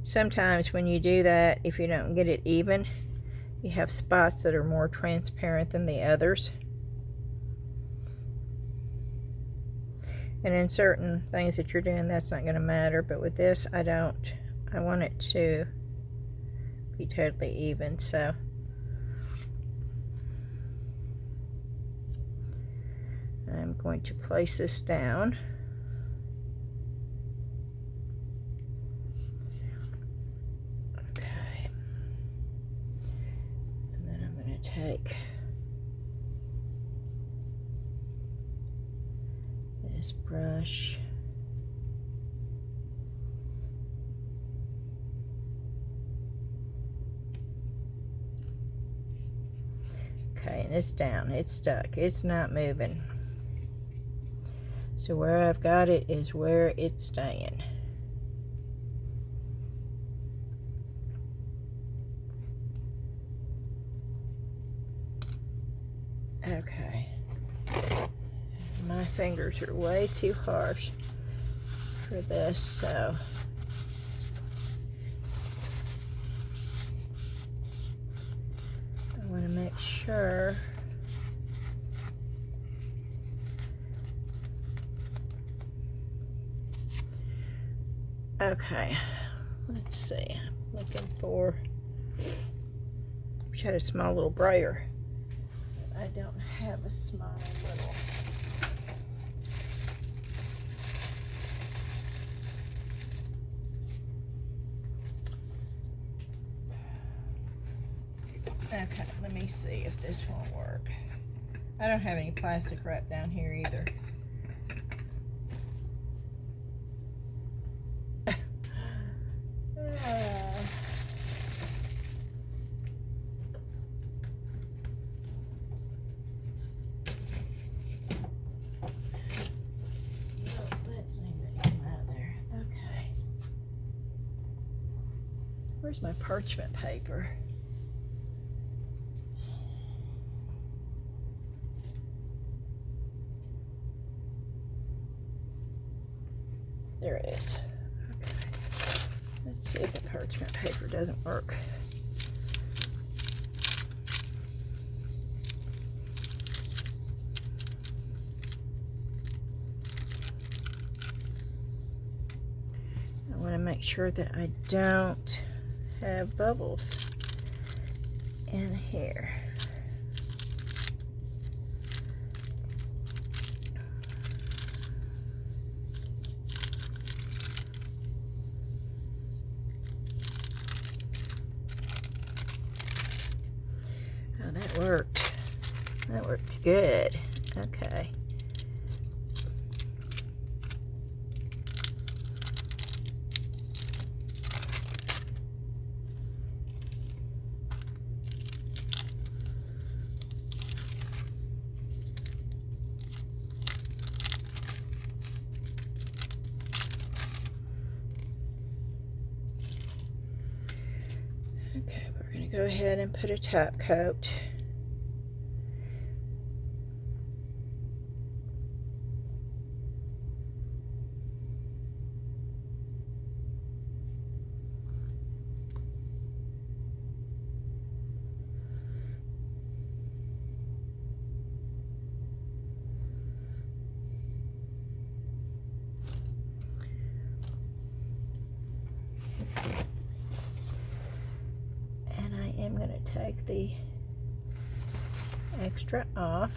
sometimes when you do that, if you don't get it even, you have spots that are more transparent than the others. And in certain things that you're doing, that's not going to matter. But with this, I don't. I want it to be totally even. So I'm going to place this down. Okay. And then I'm going to take this brush . Okay, and it's down, it's stuck, it's not moving. So where I've got it is where it's staying. Okay. My fingers are way too harsh for this, so I want to make sure okay, let's see. I'm looking for, wish I had a small little brayer. I don't have a small little. Okay, let me see if this won't work. I don't have any plastic wrap down here either. Where's my parchment paper? There it is. Okay. Let's see if the parchment paper doesn't work. I want to make sure that I don't have bubbles in here. Oh, that worked. That worked good. Okay. Okay, we're going to go ahead and put a top coat. I'm going to take the extra off.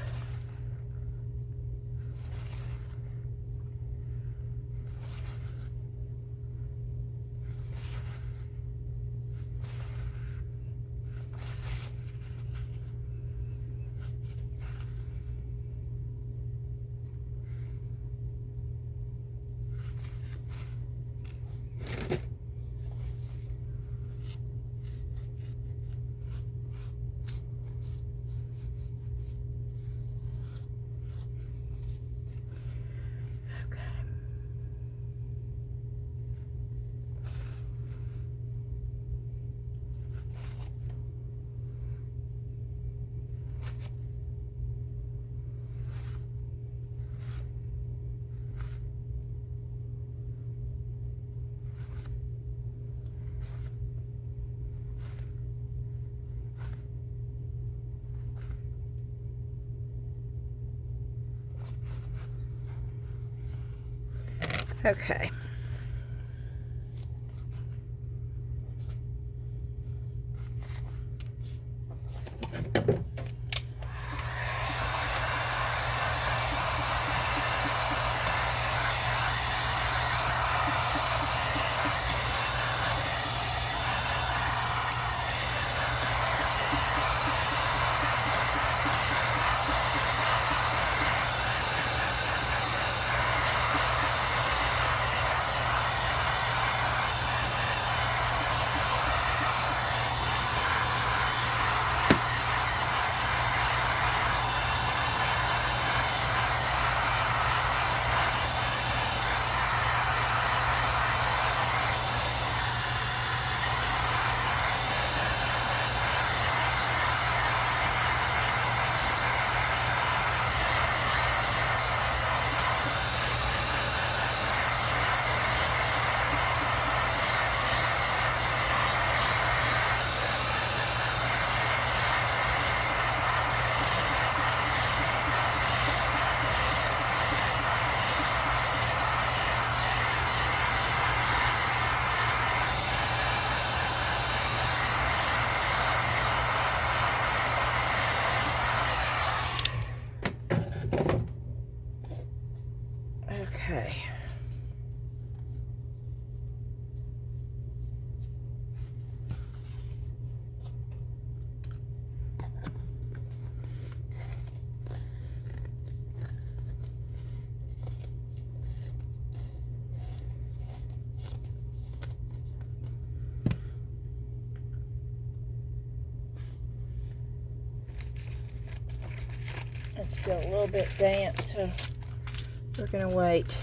Okay. Okay. It's still a little bit damp, so we're gonna wait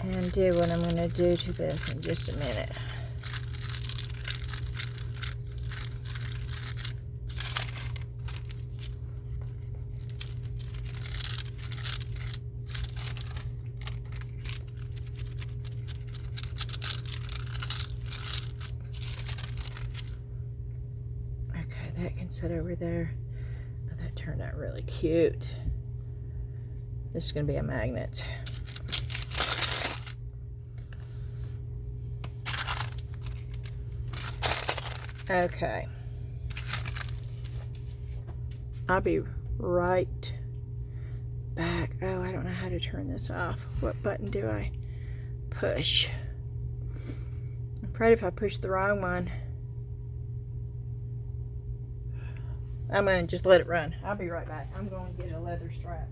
and do what I'm gonna do to this in just a minute. Okay, that can sit over there. Oh, that turned out really cute. This is gonna be a magnet. Okay. I'll be right back. Oh, I don't know how to turn this off. What button do I push? I'm afraid if I push the wrong one, I'm going to just let it run. I'll be right back. I'm going to get a leather strap.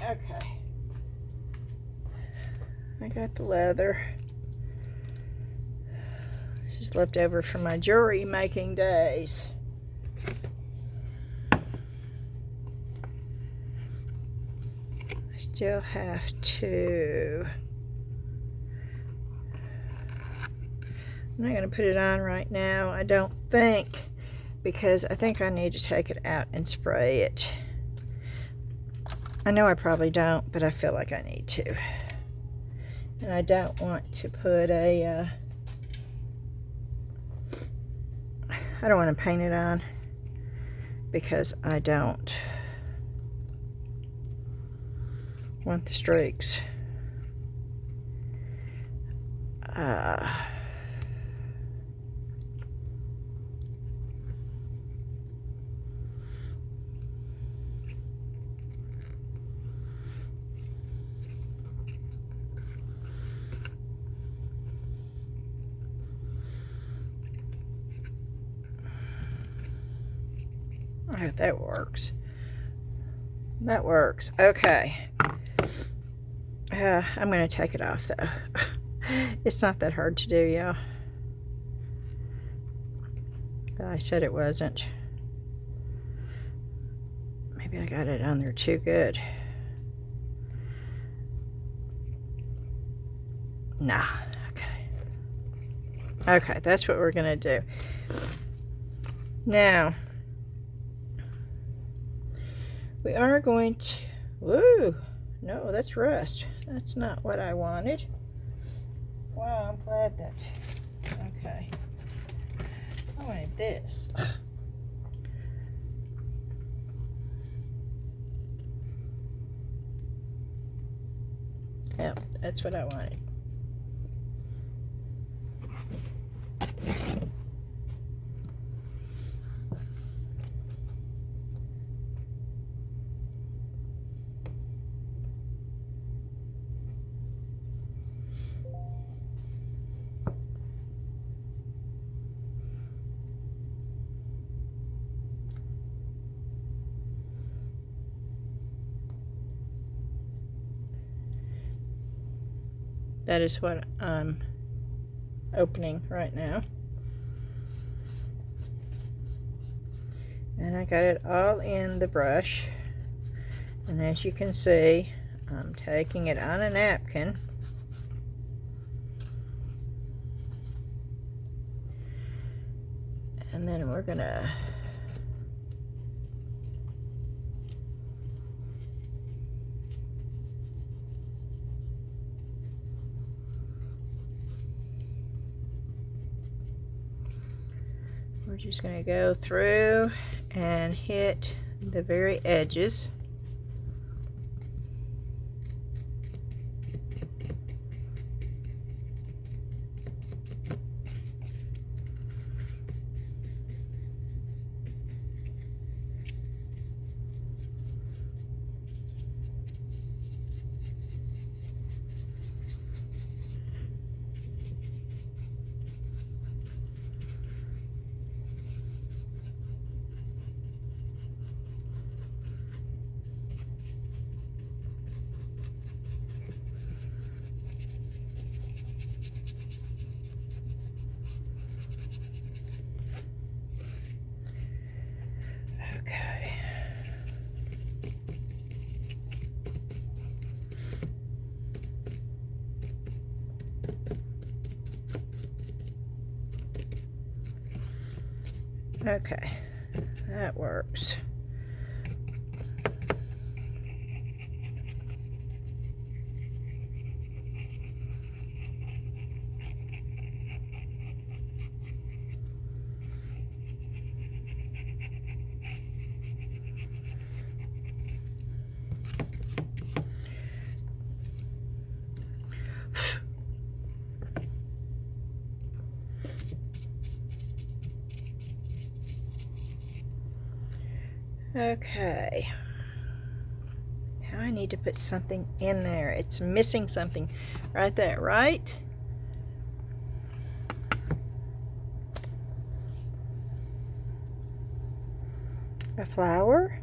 Okay. I got the leather. This is left over from my jewelry making days. I still have to. I'm not going to put it on right now, I don't think, because I think I need to take it out and spray it. I know I probably don't, but I feel like I need to. And I don't want to put a, I don't want to paint it on because I don't want the streaks. Oh, that works. That works. Okay. I'm going to take it off, though. It's not that hard to do, y'all. But I said it wasn't. Maybe I got it on there too good. Nah. Okay. Okay, that's what we're going to do. Now, we are going to, woo, no, that's rust. That's not what I wanted. Wow, I'm glad that, okay. I wanted this. Yep, that's what I wanted. That is what I'm opening right now. And I got it all in the brush. And as you can see, I'm taking it on a napkin. And then we're gonna we're just going to go through and hit the very edges. Okay. Okay, that works. Okay, now I need to put something in there. It's missing something right there, right? A flower?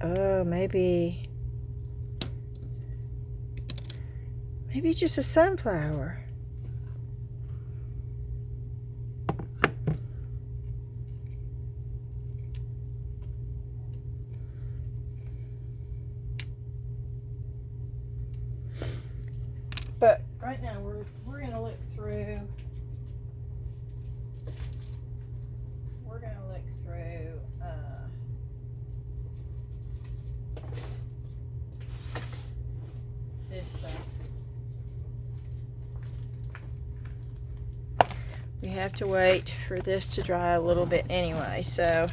Oh, maybe just a sunflower. But right now we're going to look through. We're going to look through this stuff. We have to wait for this to dry a little bit anyway, so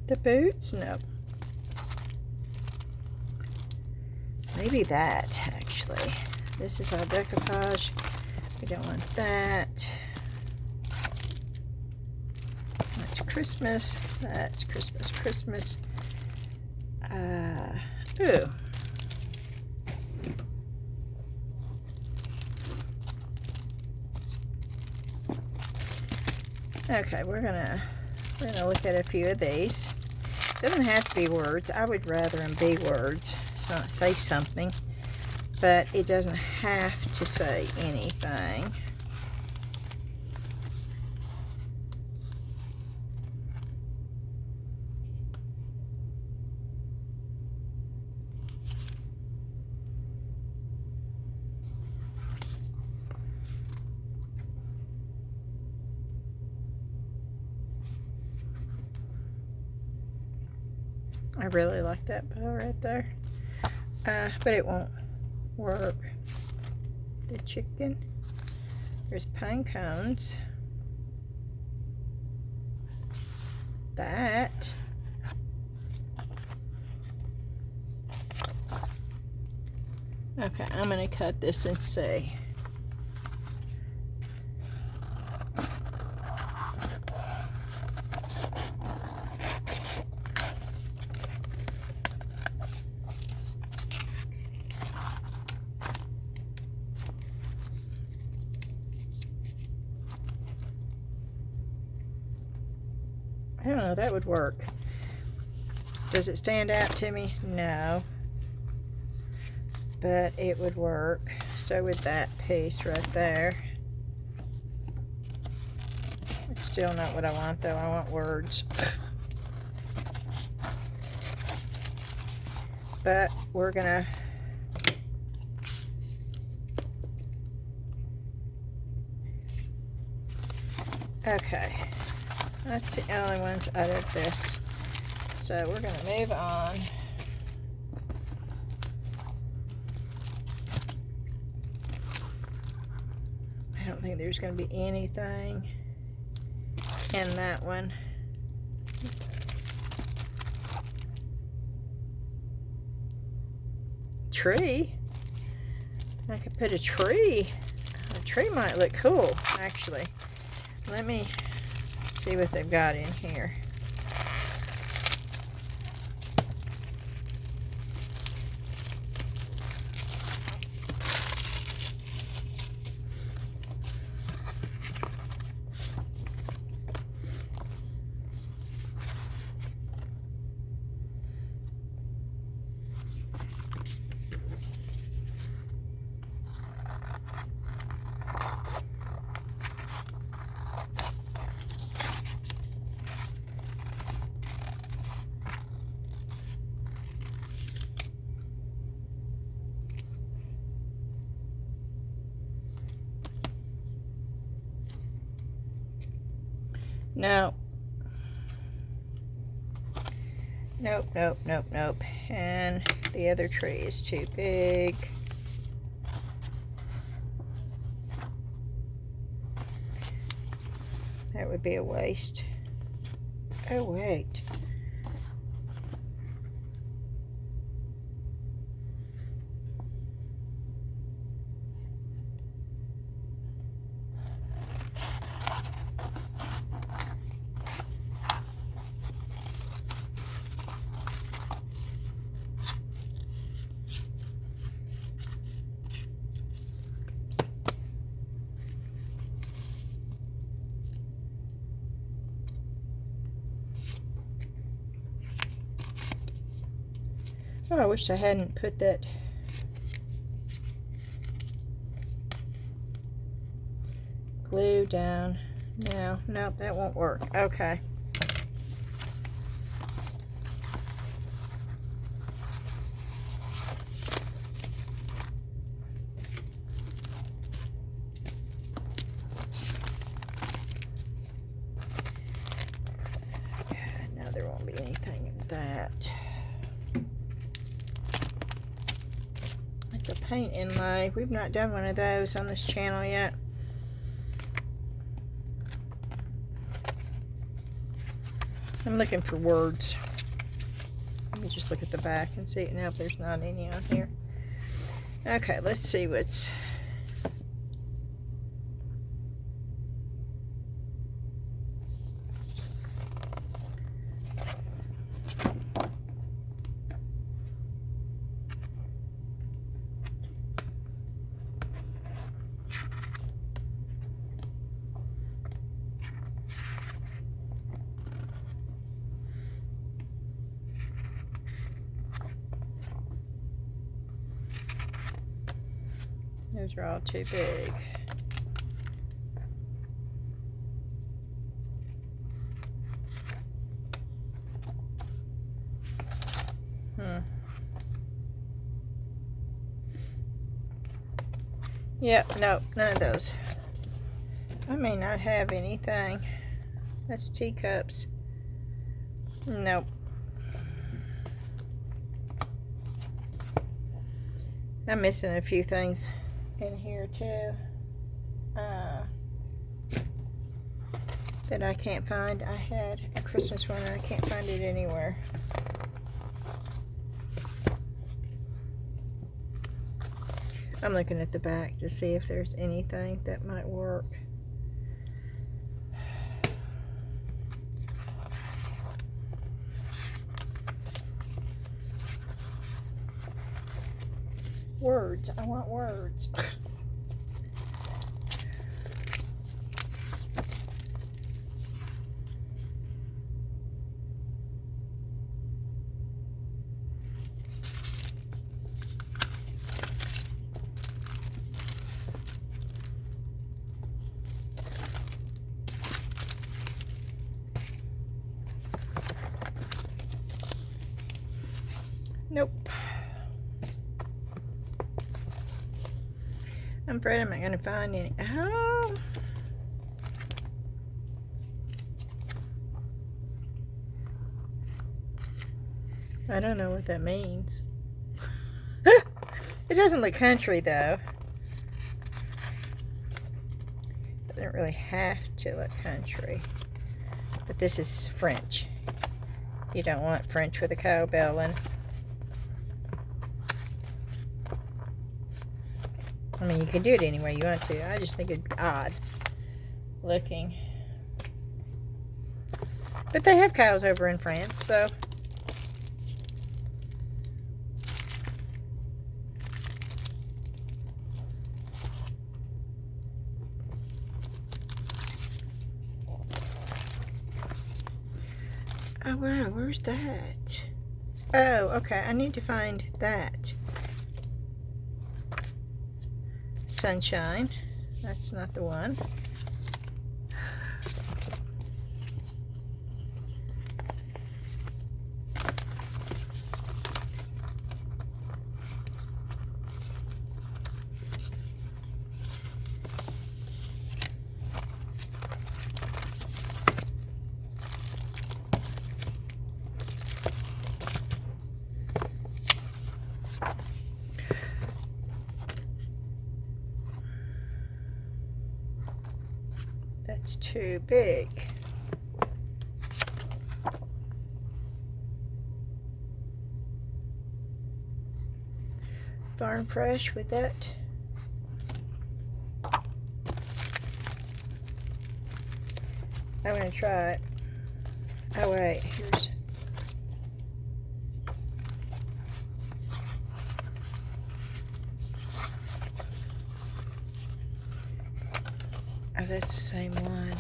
the boots? No. Maybe that, actually. This is our decoupage. We don't want that. That's Christmas. That's Christmas, Christmas. Ooh. Okay, we're gonna look at a few of these. Doesn't have to be words. I would rather them be words. So say something, but it doesn't have to say anything. I really like that bow right there, but it won't work. The chicken. There's pine cones. That. Okay, I'm going to cut this and see. I don't know, that would work. Does it stand out to me? No. But it would work. So would that piece right there. It's still not what I want though. I want words. But we're gonna okay. That's the only ones out of this. So we're going to move on. I don't think there's going to be anything in that one. Tree. I could put a tree. A tree might look cool, actually. Let me see what they've got in here. No. Nope, nope, nope, nope. And the other tree is too big. That would be a waste. Oh, wait. Oh, I wish I hadn't put that glue down. No, no, that won't work. Okay. No, there won't be anything in that. It's a paint inlay. We've not done one of those on this channel yet. I'm looking for words. Let me just look at the back and see. Now if there's not any on here. Okay, let's see what's... Those are all too big. Yep, nope, none of those. I may not have anything. That's teacups. Nope. I'm missing a few things in here too that I can't find. I had a Christmas one and I can't find it anywhere. I'm looking at the back to see if there's anything that might work. Words. I want words. Nope. I'm afraid I'm not going to find any. Oh. I don't know what that means. It doesn't look country though. Doesn't really have to look country. But this is French. You don't want French with a cowbell in. I mean, you can do it any way you want to. I just think it'd be odd looking. But they have cows over in France, so. Oh wow, where's that? Oh, okay, I need to find that. Sunshine. That's not the one. That's too big. Farm Fresh with that. I'm gonna try it. Oh wait, here's. Oh, that's the same one.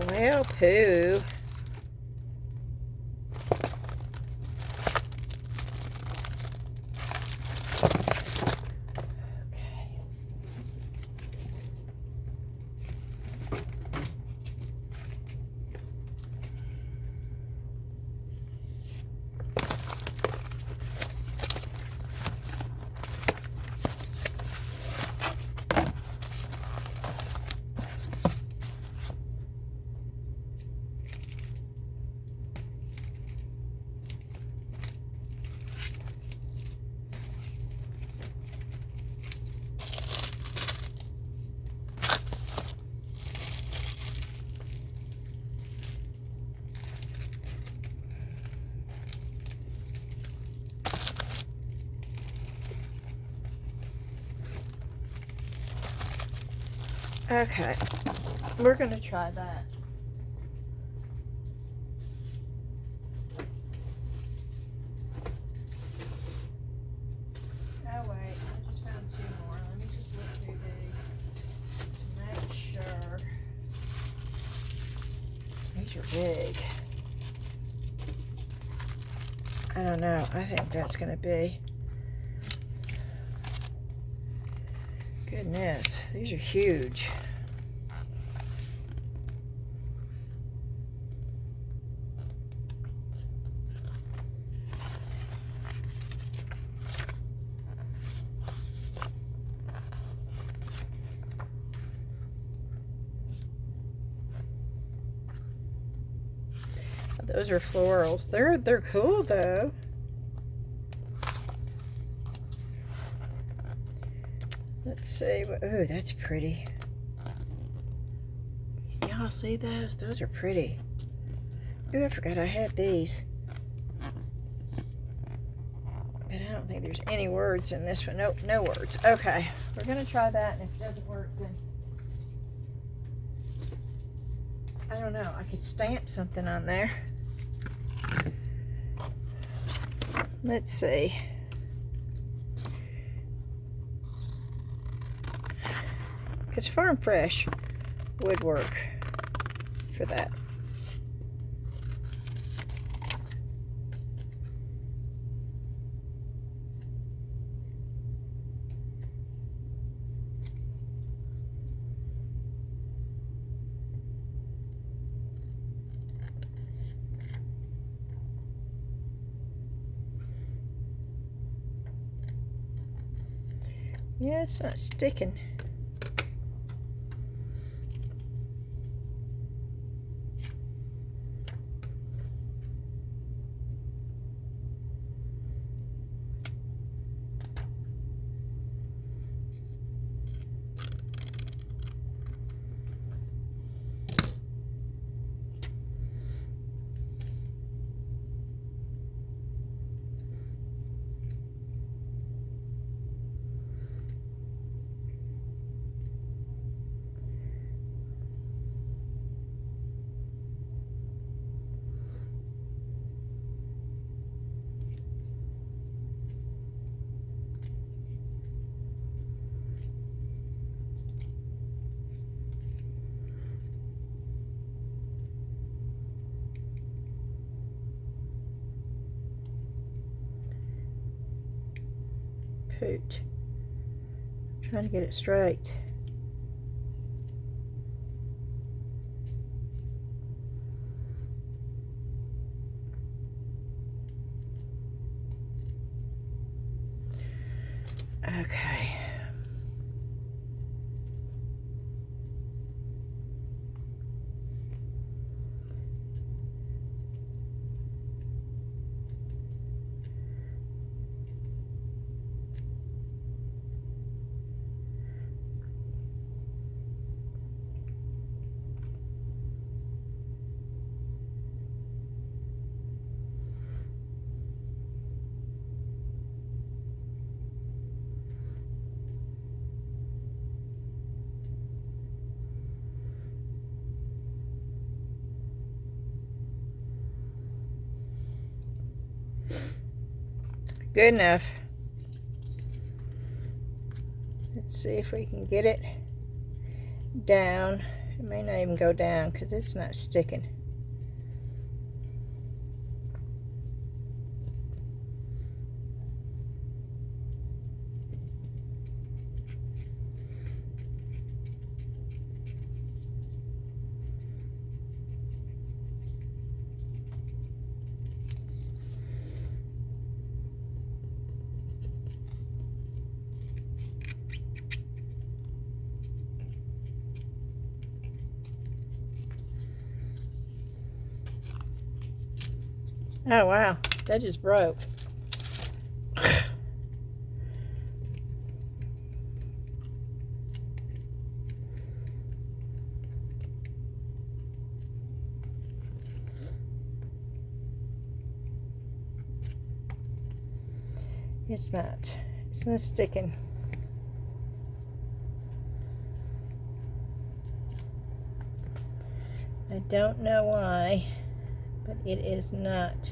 Well, poo. Okay, we're gonna try that. Oh wait, I just found two more. Let me just look through these to make sure. These are big. I don't know. I think that's gonna be. Goodness, these are huge. Those are florals. They're cool though. Let's see. Oh, that's pretty. Y'all see those? Those are pretty. Oh, I forgot I had these. But I don't think there's any words in this one. Nope, no words. Okay, we're gonna try that, and if it doesn't work, then I don't know. I could stamp something on there. let's see. Because Farm Fresh would work for that. Yeah, it's not sticking. Poot. Trying to get it straight. Okay. Good enough. Let's see if we can get it down. It may not even go down because it's not sticking. Oh wow, that just broke. It's not sticking. I don't know why, but it is not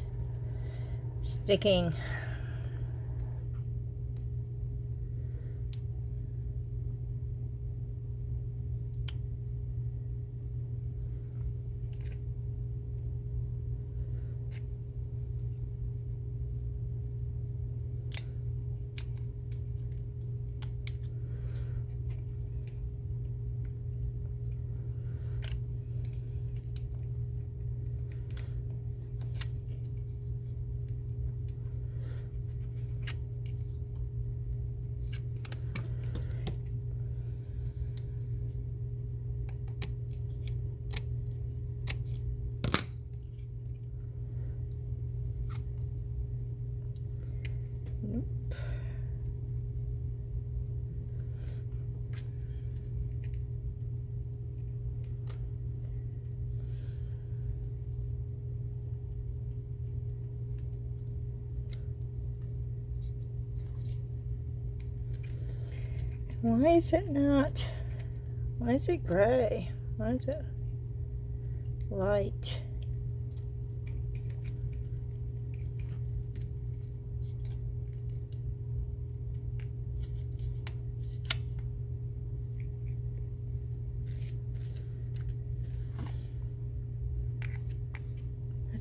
sticking. Nope. Why is it not? Why is it gray? Why is it light?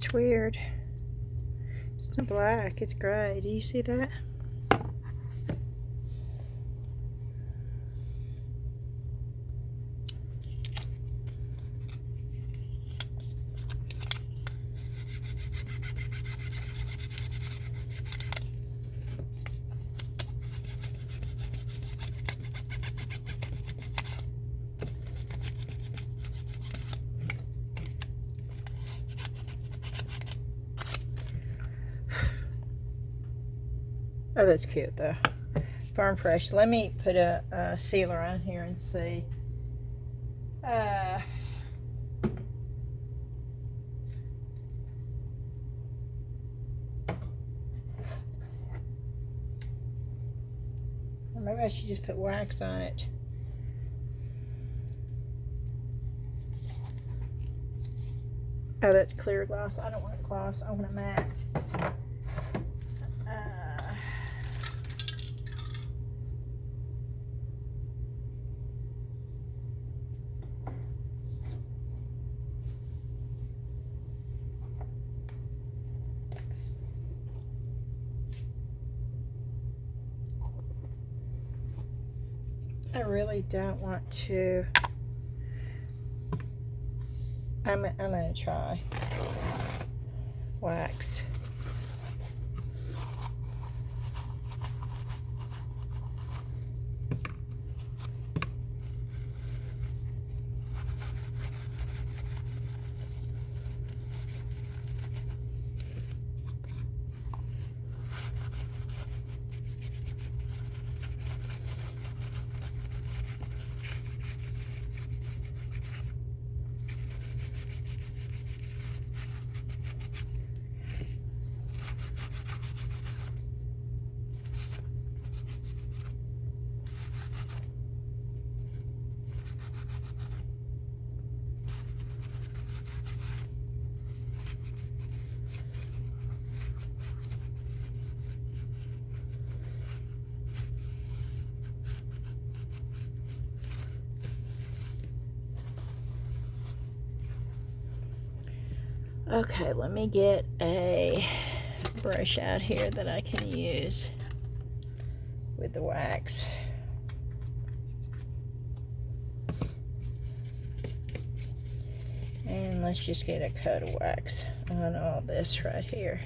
It's weird. It's not black, it's gray. Do you see that? Oh, that's cute though. Farm Fresh. Let me put a sealer on here and see. Or maybe I should just put wax on it. Oh, that's clear gloss. I don't want gloss. I want a matte. I really don't want to. I'm gonna try wax. Okay, let me get a brush out here that I can use with the wax. And let's just get a coat of wax on all this right here.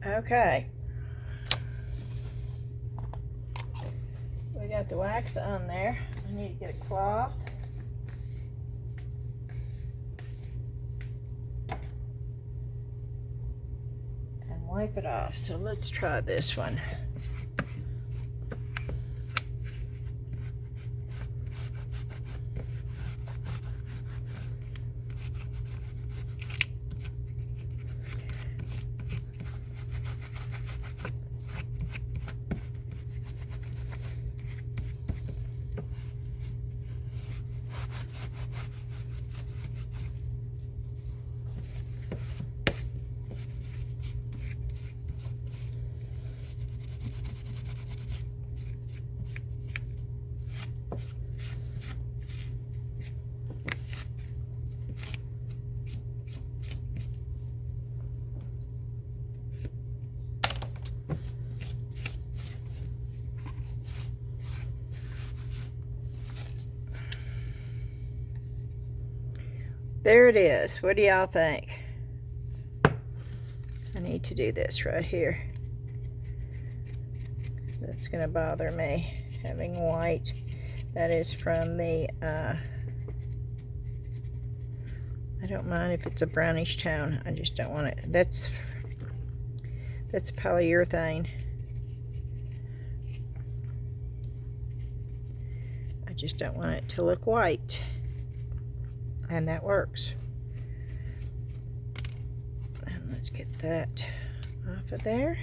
Okay, we got the wax on there. I need to get a cloth. And wipe it off. So let's try this one. there it is. What do y'all think? I need to do this right here. That's going to bother me, having white. That is from the, I don't mind if it's a brownish tone. I just don't want it. That's polyurethane. I just don't want it to look white. And that works. And let's get that off of there.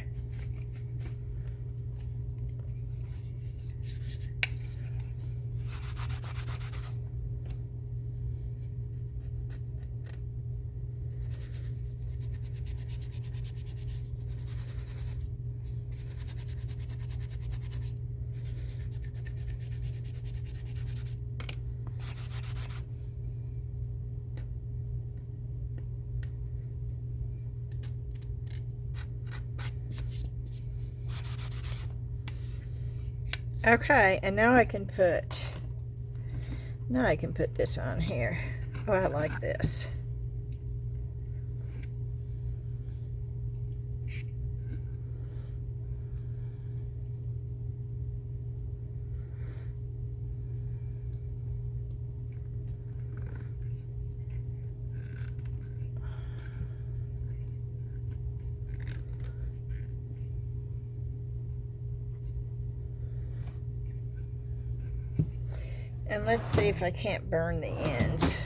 Okay, and now I can put this on here. Oh, I like this. And let's see if I can't burn the ends.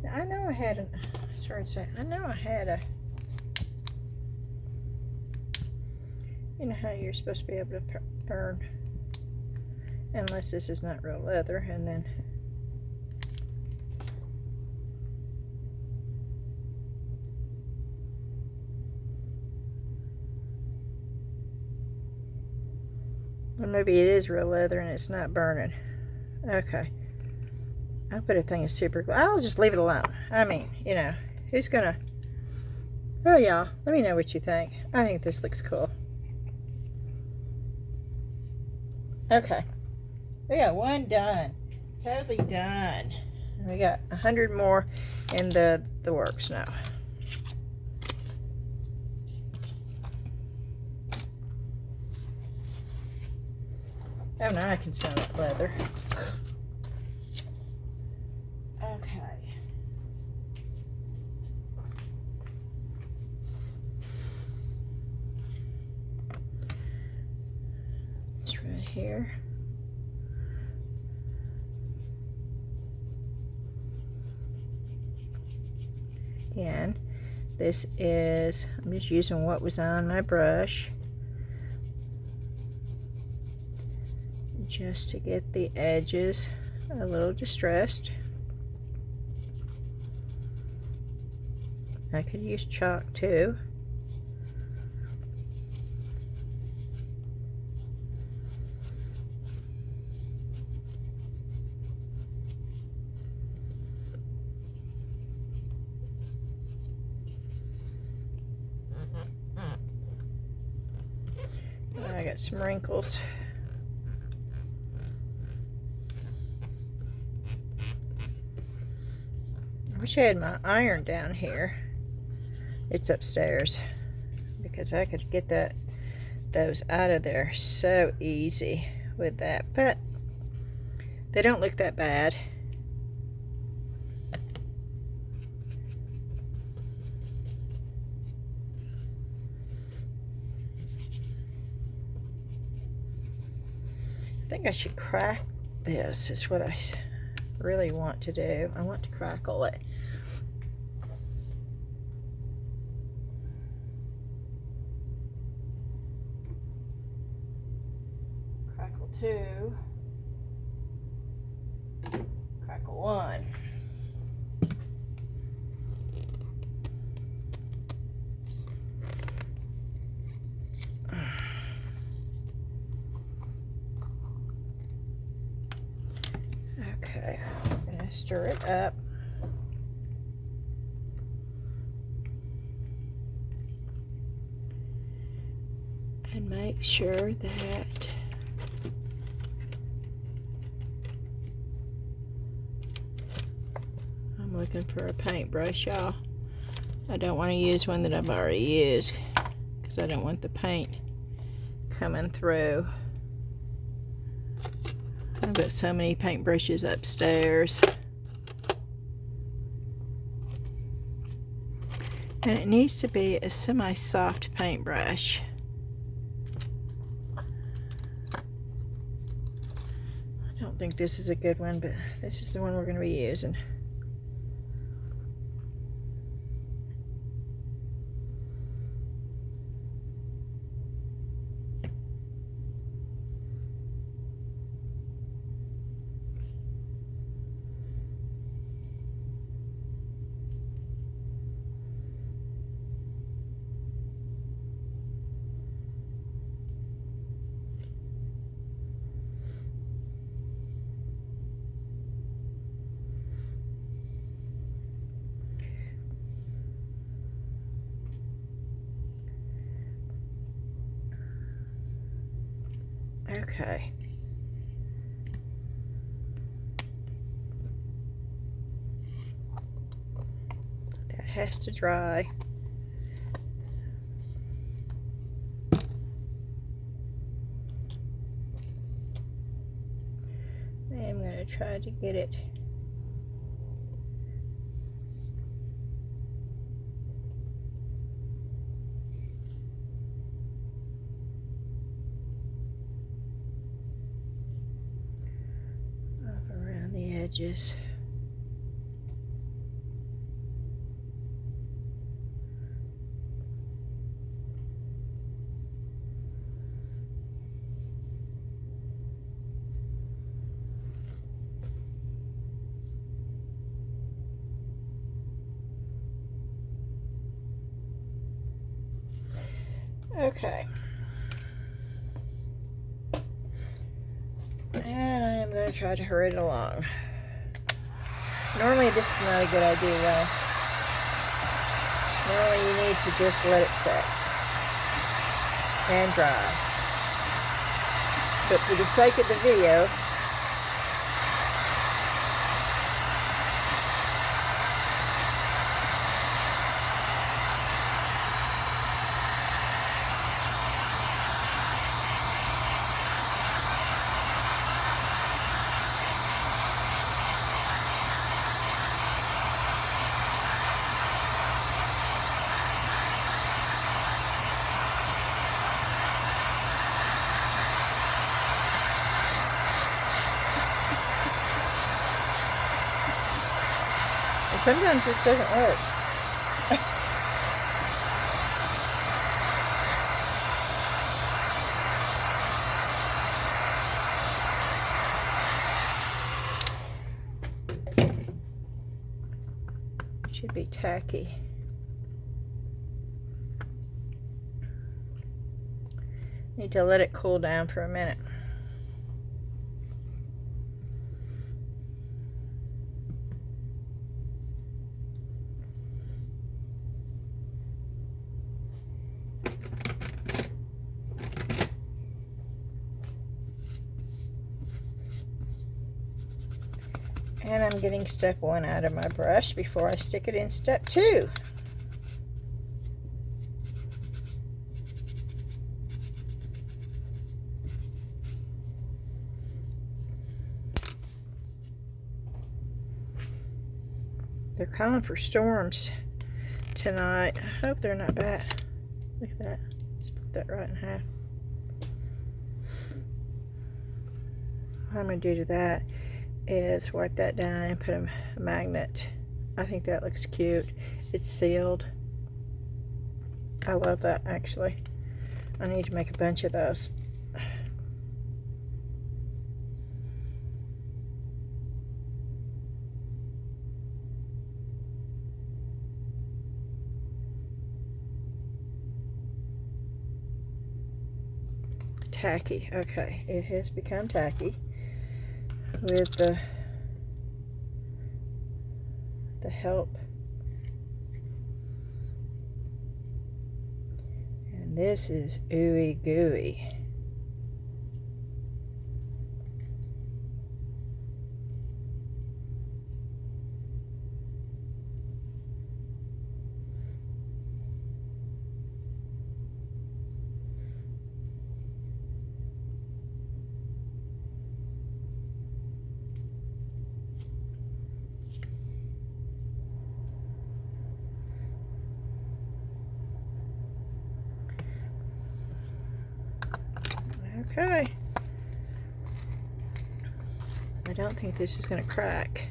Now, I know I had a, you know how you're supposed to be able to burn, unless this is not real leather, and then or maybe it is real leather and it's not burning. Okay. I'll put a thing of super glue. I'll just leave it alone. I mean, you know, who's gonna... Oh, y'all, let me know what you think. I think this looks cool. Okay. We got one done. Totally done. And we got 100 more in the works now. Oh, now I can smell that leather. Okay. It's right here. And this is, I'm just using what was on my brush, just to get the edges a little distressed. I could use chalk too. I got some wrinkles. I wish I had my iron down here. It's upstairs, because I could get those out of there so easy with that, but they don't look that bad. I think I should crack this, is what I really want to do. I want to crackle it. Crackle 2. Crackle 1. Okay, I'm going to stir it up. And make sure that looking for a paintbrush, y'all. I don't want to use one that I've already used because I don't want the paint coming through. I've got so many paintbrushes upstairs. And it needs to be a semi-soft paintbrush. I don't think this is a good one, but this is the one we're going to be using. Okay. That has to dry. I'm going to try to get it up around the edges. Okay. And I am going to try to hurry it along. Normally this is not a good idea though. Normally you need to just let it set and dry. But for the sake of the video, sometimes this doesn't work. Should be tacky. Need to let it cool down for a minute. And I'm getting step 1 out of my brush before I stick it in step 2. They're calling for storms tonight. I hope they're not bad. Look at that. Split that right in half. What I'm going to do to that is wipe that down and put a magnet. I think that looks cute. It's sealed. I love that actually. I need to make a bunch of those. Tacky. Okay, it has become tacky with the help. And this is ooey gooey. Okay. I don't think this is going to crack.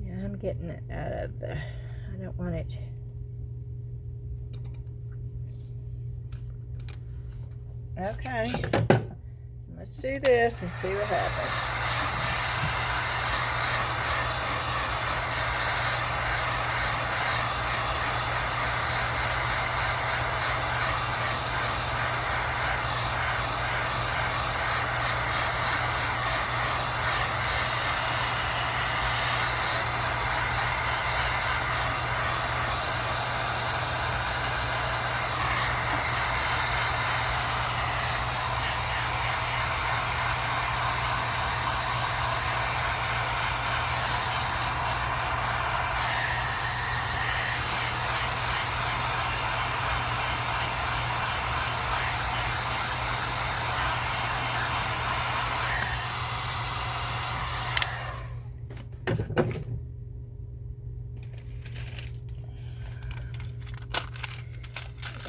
Yeah, I'm getting it out of the, I don't want it. Okay, let's do this and see what happens.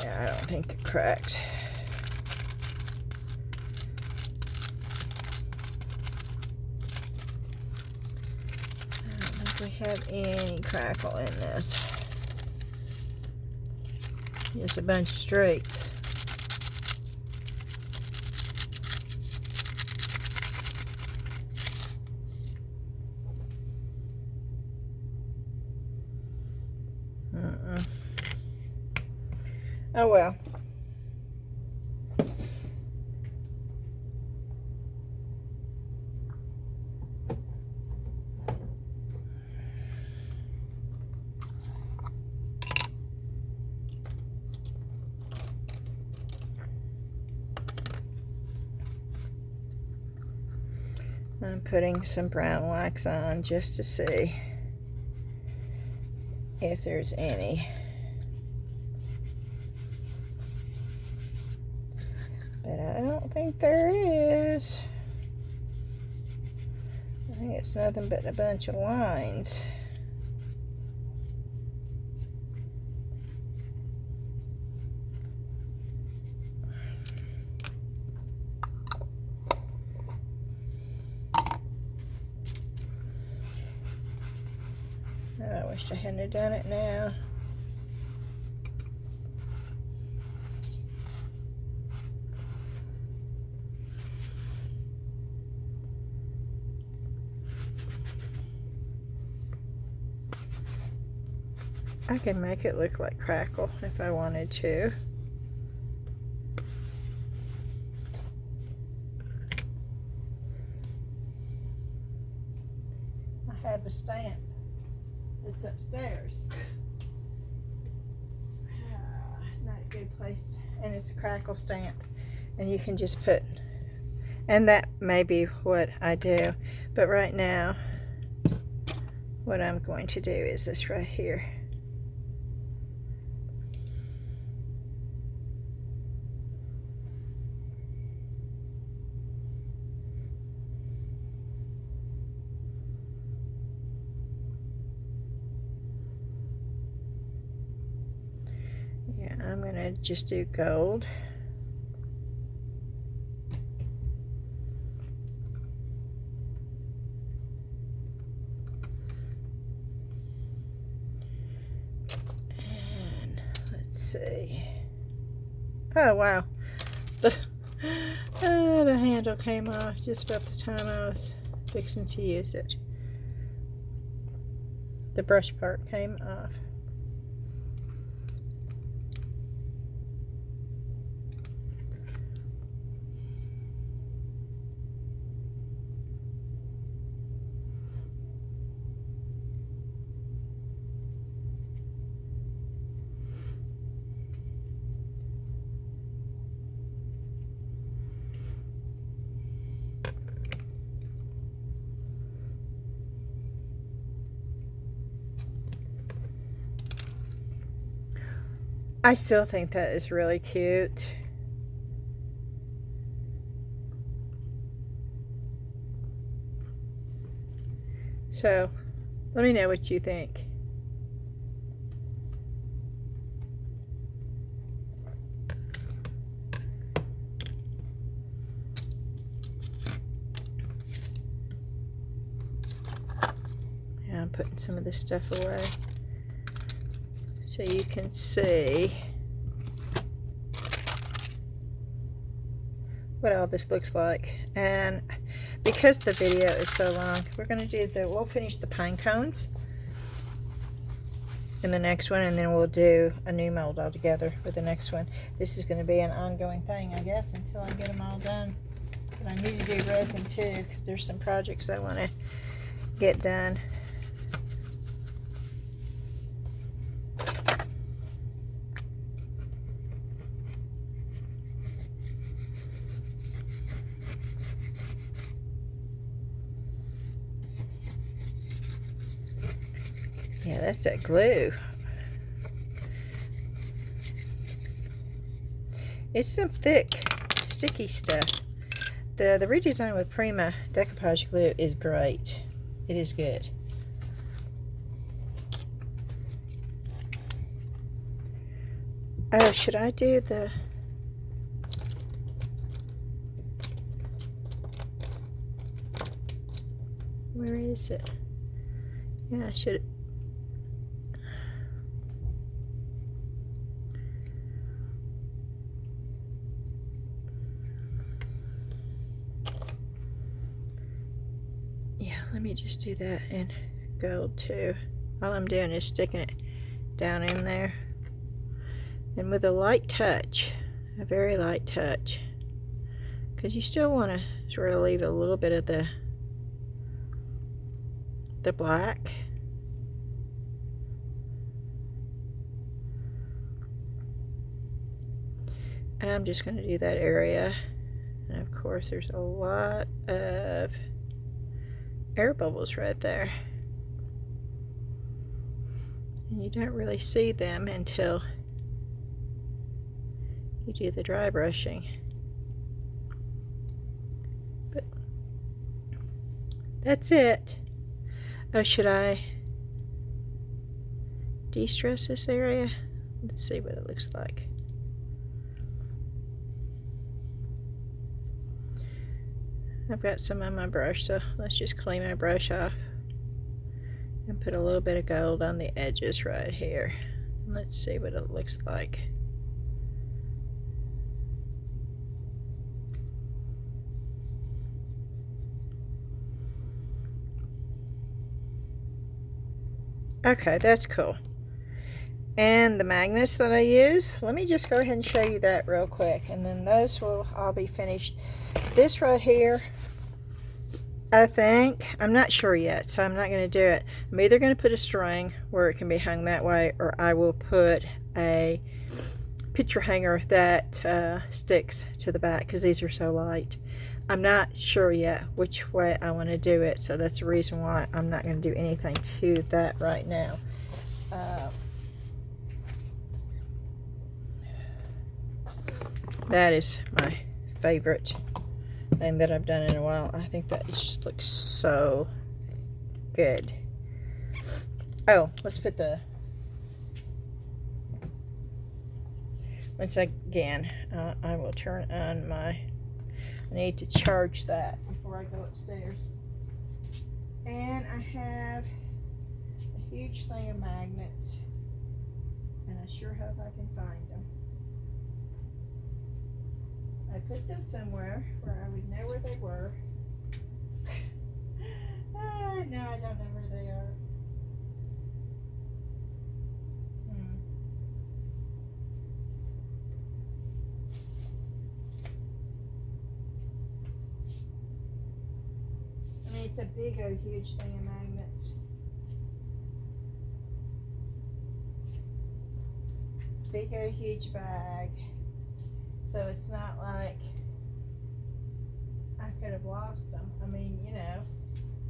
Yeah, I don't think it cracked. I don't think we have any crackle in this. Just a bunch of streaks. Oh well. I'm putting some brown wax on just to see if there's any. But I don't think there is. I think it's nothing but a bunch of lines. I wish I hadn't have done it now. I can make it look like crackle if I wanted to. I have a stamp. It's upstairs. Not a good place. And it's a crackle stamp. And you can just put, and that may be what I do. But right now, what I'm going to do is this right here. Yeah, I'm gonna just do gold. And let's see. Oh wow, the handle came off just about the time I was fixing to use it. The brush part came off. I still think that is really cute. So, let me know what you think. Yeah, I'm putting some of this stuff away so you can see what all this looks like. And because the video is so long, we're going to do we'll finish the pine cones in the next one, and then we'll do a new mold altogether for the next one. This is going to be an ongoing thing, I guess, until I get them all done. But I need to do resin too, because there's some projects I want to get done. Yeah, that's that glue. It's some thick, sticky stuff. The Redesign with Prima decoupage glue is great. It is good. Oh, should I do the... Where is it? Yeah, I should... Yeah, let me just do that in gold too. All I'm doing is sticking it down in there. And with a light touch, a very light touch, because you still want to sort of leave a little bit of the black. And I'm just going to do that area. And of course there's a lot of air bubbles right there. And you don't really see them until you do the dry brushing. But that's it. Oh, should I de-stress this area? Let's see what it looks like. I've got some on my brush, so let's just clean my brush off and put a little bit of gold on the edges right here. Let's see what it looks like. Okay, that's cool. And the magnets that I use, let me just go ahead and show you that real quick, and then those will all be finished. This right here, I think, I'm not sure yet, so I'm not going to do it. I'm either going to put a string where it can be hung that way, or I will put a picture hanger that sticks to the back, because these are so light. I'm not sure yet which way I want to do it, so that's the reason why I'm not going to do anything to that right now. That is my favorite thing that I've done in a while. I think that just looks so good. Oh, let's put the... Once again, I will turn on my... I need to charge that before I go upstairs. And I have a huge thing of magnets. And I sure hope I can find them. I put them somewhere where I would know where they were. No, I don't know where they are. I mean, it's a big old huge thing of magnets. Big old huge bag. So it's not like I could have lost them. I mean, you know,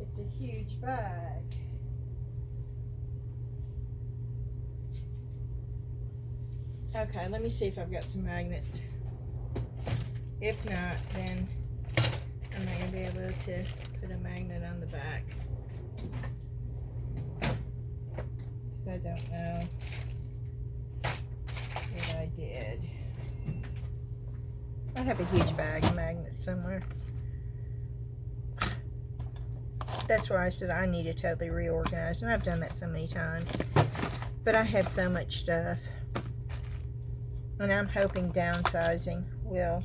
it's a huge bag. Okay, let me see if I've got some magnets. If not, then I'm not going to be able to put a magnet on the back. Because I don't know what I did. I have a huge bag of magnets somewhere. That's why I said I need to totally reorganize. And I've done that so many times. But I have so much stuff. And I'm hoping downsizing will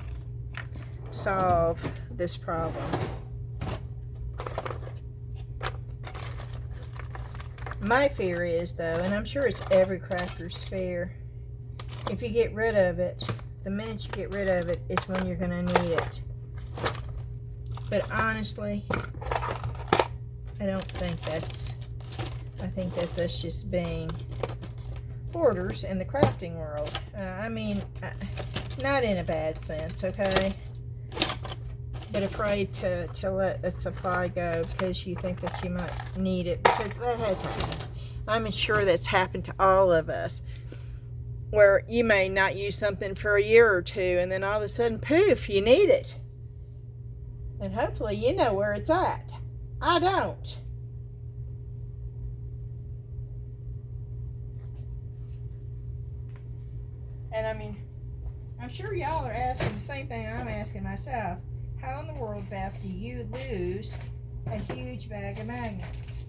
solve this problem. My fear is, though, and I'm sure it's every crafter's fear, if you get rid of it, the minute you get rid of it is when you're going to need it. But honestly, I don't think that's, I think that's us just being hoarders in the crafting world. I mean, not in a bad sense, okay? But afraid to let a supply go because you think that you might need it, because that has happened. I'm sure that's happened to all of us, where you may not use something for a year or two, and then all of a sudden, poof, you need it. And hopefully you know where it's at. I don't. And I mean, I'm sure y'all are asking the same thing I'm asking myself. How in the world, Beth, do you lose a huge bag of magnets?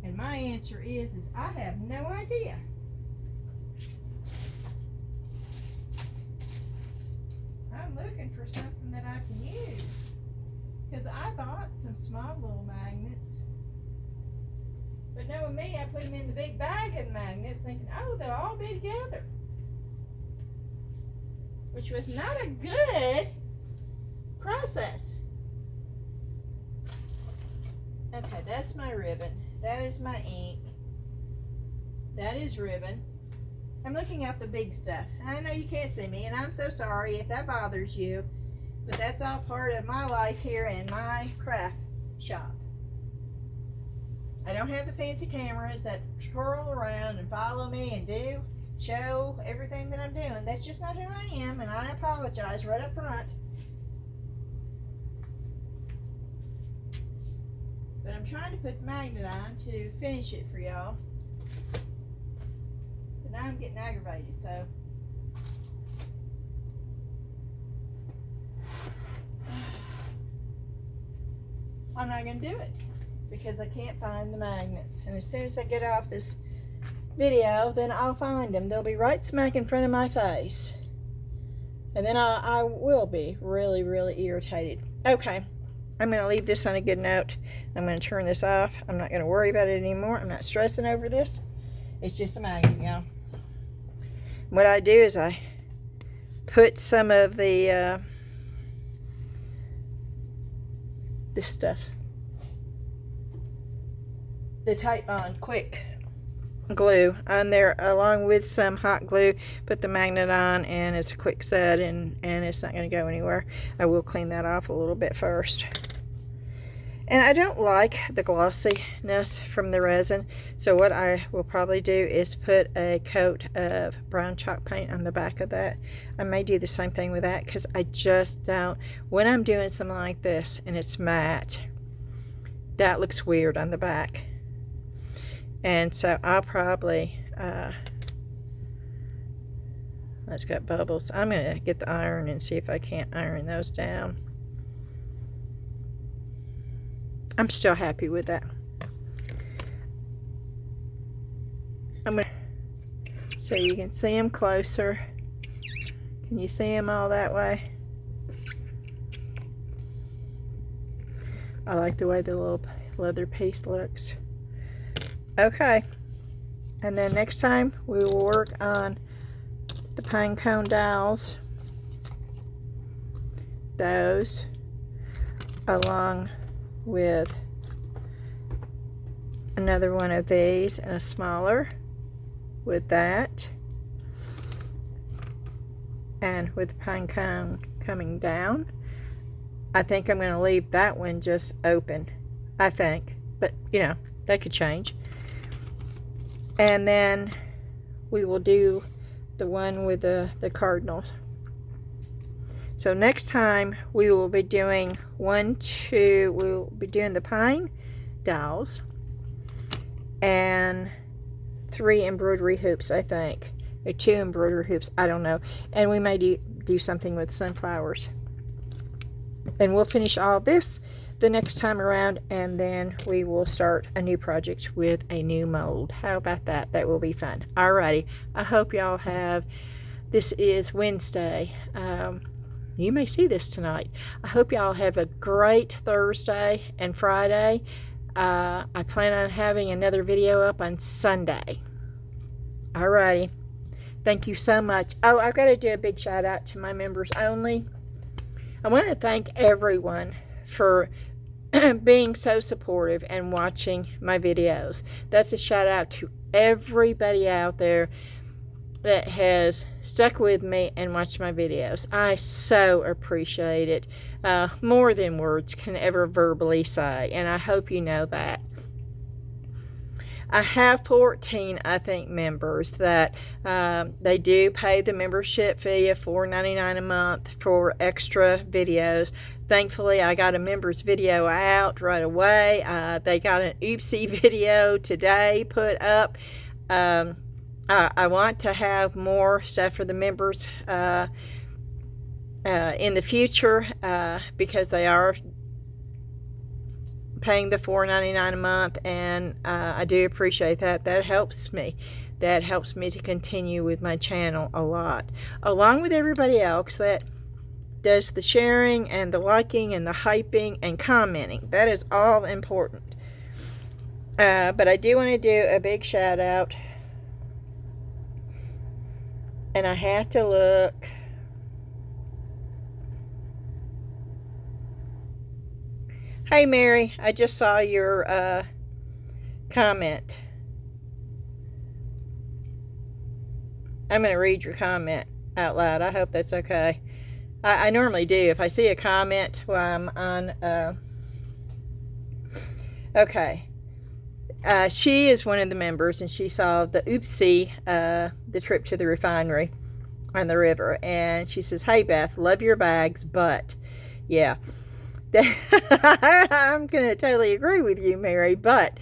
And my answer is I have no idea. I'm looking for something that I can use. Because I bought some small little magnets. But knowing me, I put them in the big bag of magnets thinking, oh, they'll all be together. Which was not a good process. Okay, that's my ribbon. That is my ink. That is ribbon. I'm looking at the big stuff. I know you can't see me, and I'm so sorry if that bothers you, but that's all part of my life here in my craft shop. I don't have the fancy cameras that twirl around and follow me and show everything that I'm doing. That's just not who I am, and I apologize right up front. But I'm trying to put the magnet on to finish it for y'all. But now I'm getting aggravated, so. I'm not going to do it because I can't find the magnets. And as soon as I get off this video, then I'll find them. They'll be right smack in front of my face. And then I will be really, really irritated. Okay. I'm going to leave this on a good note. I'm going to turn this off. I'm not going to worry about it anymore. I'm not stressing over this. It's just a magnet, y'all. What I do is I put some of the this stuff, the Type-On quick glue on there along with some hot glue. Put the magnet on, and it's a quick set, and it's not going to go anywhere. I will clean that off a little bit first. And I don't like the glossiness from the resin, so what I will probably do is put a coat of brown chalk paint on the back of that. I may do the same thing with that because I just don't, when I'm doing something like this and it's matte, that looks weird on the back. And so I'll probably, it's got bubbles. I'm going to get the iron and see if I can't iron those down. I'm still happy with that. So you can see them closer. Can you see them all that way? I like the way the little leather piece looks. Okay. And then next time we will work on the pine cone dowels. Those along with another one of these and a smaller with that, and with the pine cone coming down. I think I'm going to leave that one just open, I think, but you know, that could change. And then we will do the one with the cardinals. So next time we will be doing we'll be doing the pine dowels and 3 embroidery hoops, I think, or 2 embroidery hoops, I don't know, and we may do something with sunflowers. And we'll finish all this the next time around, and then we will start a new project with a new mold. How about that? That will be fun. Alrighty, I hope y'all have, this is Wednesday, you may see this tonight. I hope y'all have a great Thursday and Friday. I plan on having another video up on Sunday. Alrighty. Thank you so much. Oh, I've got to do a big shout out to my members only. I want to thank everyone for being so supportive and watching my videos. That's a shout out to everybody out there that has stuck with me and watched my videos. I so appreciate it. More than words can ever verbally say, and I hope you know that. I have 14, I think, members that they do pay the membership fee of $4.99 a month for extra videos. Thankfully, I got a members video out right away. They got an oopsie video today put up. I want to have more stuff for the members in the future because they are paying the $4.99 a month, and I do appreciate that. That helps me. That helps me to continue with my channel a lot, along with everybody else that does the sharing and the liking and the hyping and commenting. That is all important. But I do want to do a big shout out, and I have to look. Hey Mary, I just saw your comment. I'm going to read your comment out loud. I hope that's okay. I normally do. If I see a comment while I'm on... okay. She is one of the members, and she saw the oopsie, the trip to the refinery on the river. And she says, hey Beth, love your bags, but... yeah. I'm going to totally agree with you, Mary, but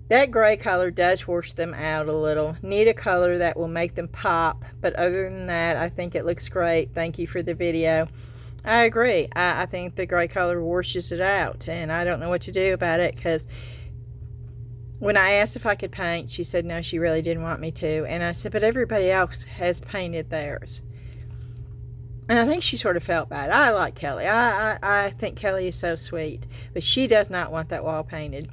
that gray color does wash them out a little. Need a color that will make them pop, but other than that, I think it looks great. Thank you for the video. I agree. I think the gray color washes it out, and I don't know what to do about it, because when I asked if I could paint, she said no, she really didn't want me to, and I said, but everybody else has painted theirs. And I think she sort of felt bad. I like Kelly. I think Kelly is so sweet. But she does not want that wall painted.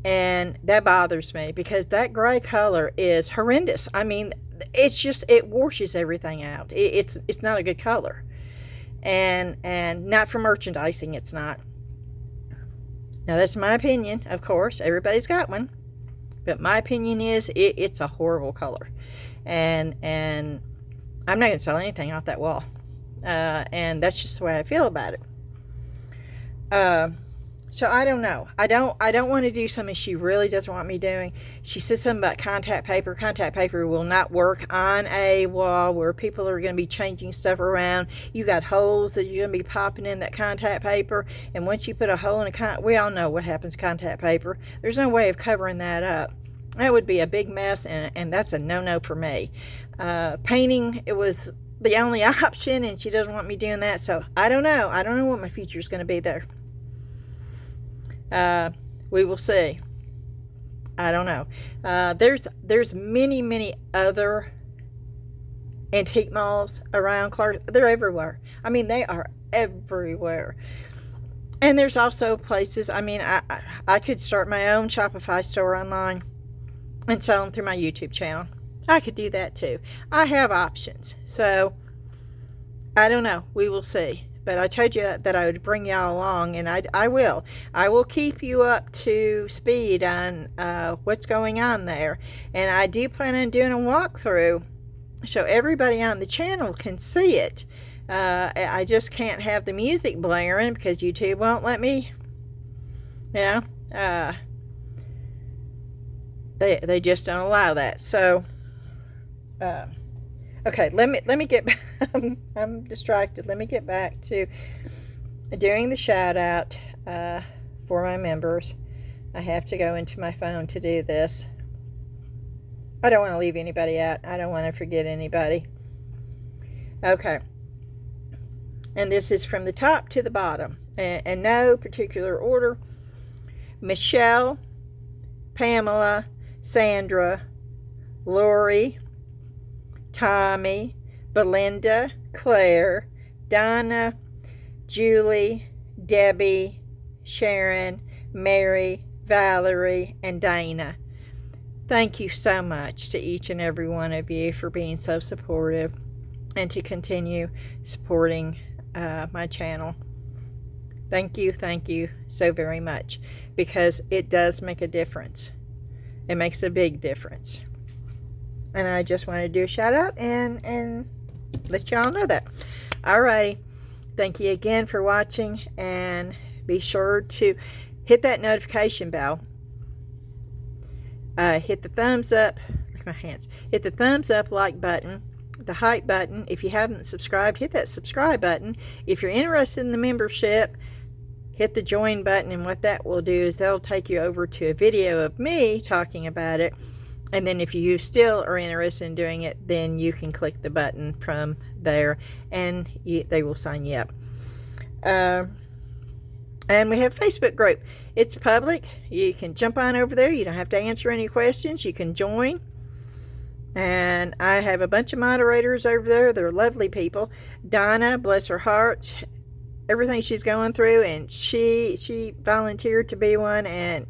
And that bothers me, because that gray color is horrendous. I mean, it's just, it washes everything out. It's not a good color. And not for merchandising, it's not. Now, that's my opinion, of course. Everybody's got one. But my opinion is it's a horrible color. And I'm not going to sell anything off that wall. And that's just the way I feel about it. So I don't know. I don't want to do something she really doesn't want me doing. She said something about contact paper. Contact paper will not work on a wall where people are going to be changing stuff around. You got holes that you're going to be popping in that contact paper. And once you put a hole in we all know what happens to contact paper. There's no way of covering that up. That would be a big mess, and that's a no-no for me. Painting, it was the only option, and she doesn't want me doing that, so I don't know. I don't know what my future is going to be there. We will see. I don't know. There's many other antique malls around Clark. They're everywhere. I mean, they are everywhere. And there's also places, I mean, I could start my own Shopify store online and sell them through my YouTube channel. I could do that too. I have options. So, I don't know. We will see. But I told you that I would bring y'all along, and I will. I will keep you up to speed on what's going on there. And I do plan on doing a walkthrough so everybody on the channel can see it. I just can't have the music blaring because YouTube won't let me, you know. they just don't allow that. So okay, let me get back. I'm distracted. Let me get back to doing the shout out for my members. I have to go into my phone to do this. I don't want to leave anybody out. I don't want to forget anybody. Okay. And this is from the top to the bottom, and no particular order. Michelle, Pamela, Sandra, Lori, Tommy, Belinda, Claire, Donna, Julie, Debbie, Sharon, Mary, Valerie, and Dana. Thank you so much to each and every one of you for being so supportive and to continue supporting my channel. Thank you so very much, because it does make a difference. It makes a big difference. And I just want to do a shout out and let y'all know that. Alrighty. Thank you again for watching, and be sure to hit that notification bell. Hit the thumbs up. Look at my hands. Hit the thumbs up, like button, the hype button. If you haven't subscribed, hit that subscribe button. If you're interested in the membership, hit the join button, and what that will do is that'll take you over to a video of me talking about it. And then if you still are interested in doing it, then you can click the button from there, and they will sign you up. And we have a Facebook group. It's public. You can jump on over there. You don't have to answer any questions. You can join. And I have a bunch of moderators over there. They're lovely people. Donna, bless her heart, everything she's going through, and she volunteered to be one, and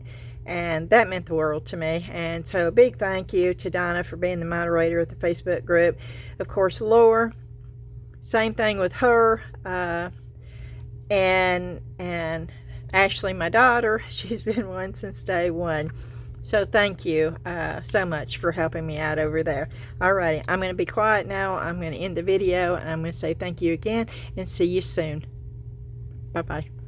that meant the world to me. And so a big thank you to Donna for being the moderator of the Facebook group. Of course, Laura, same thing with her. And Ashley, my daughter, she's been one since day one. So thank you so much for helping me out over there. Alrighty, I'm going to be quiet now. I'm going to end the video, and I'm going to say thank you again, and see you soon. Bye-bye.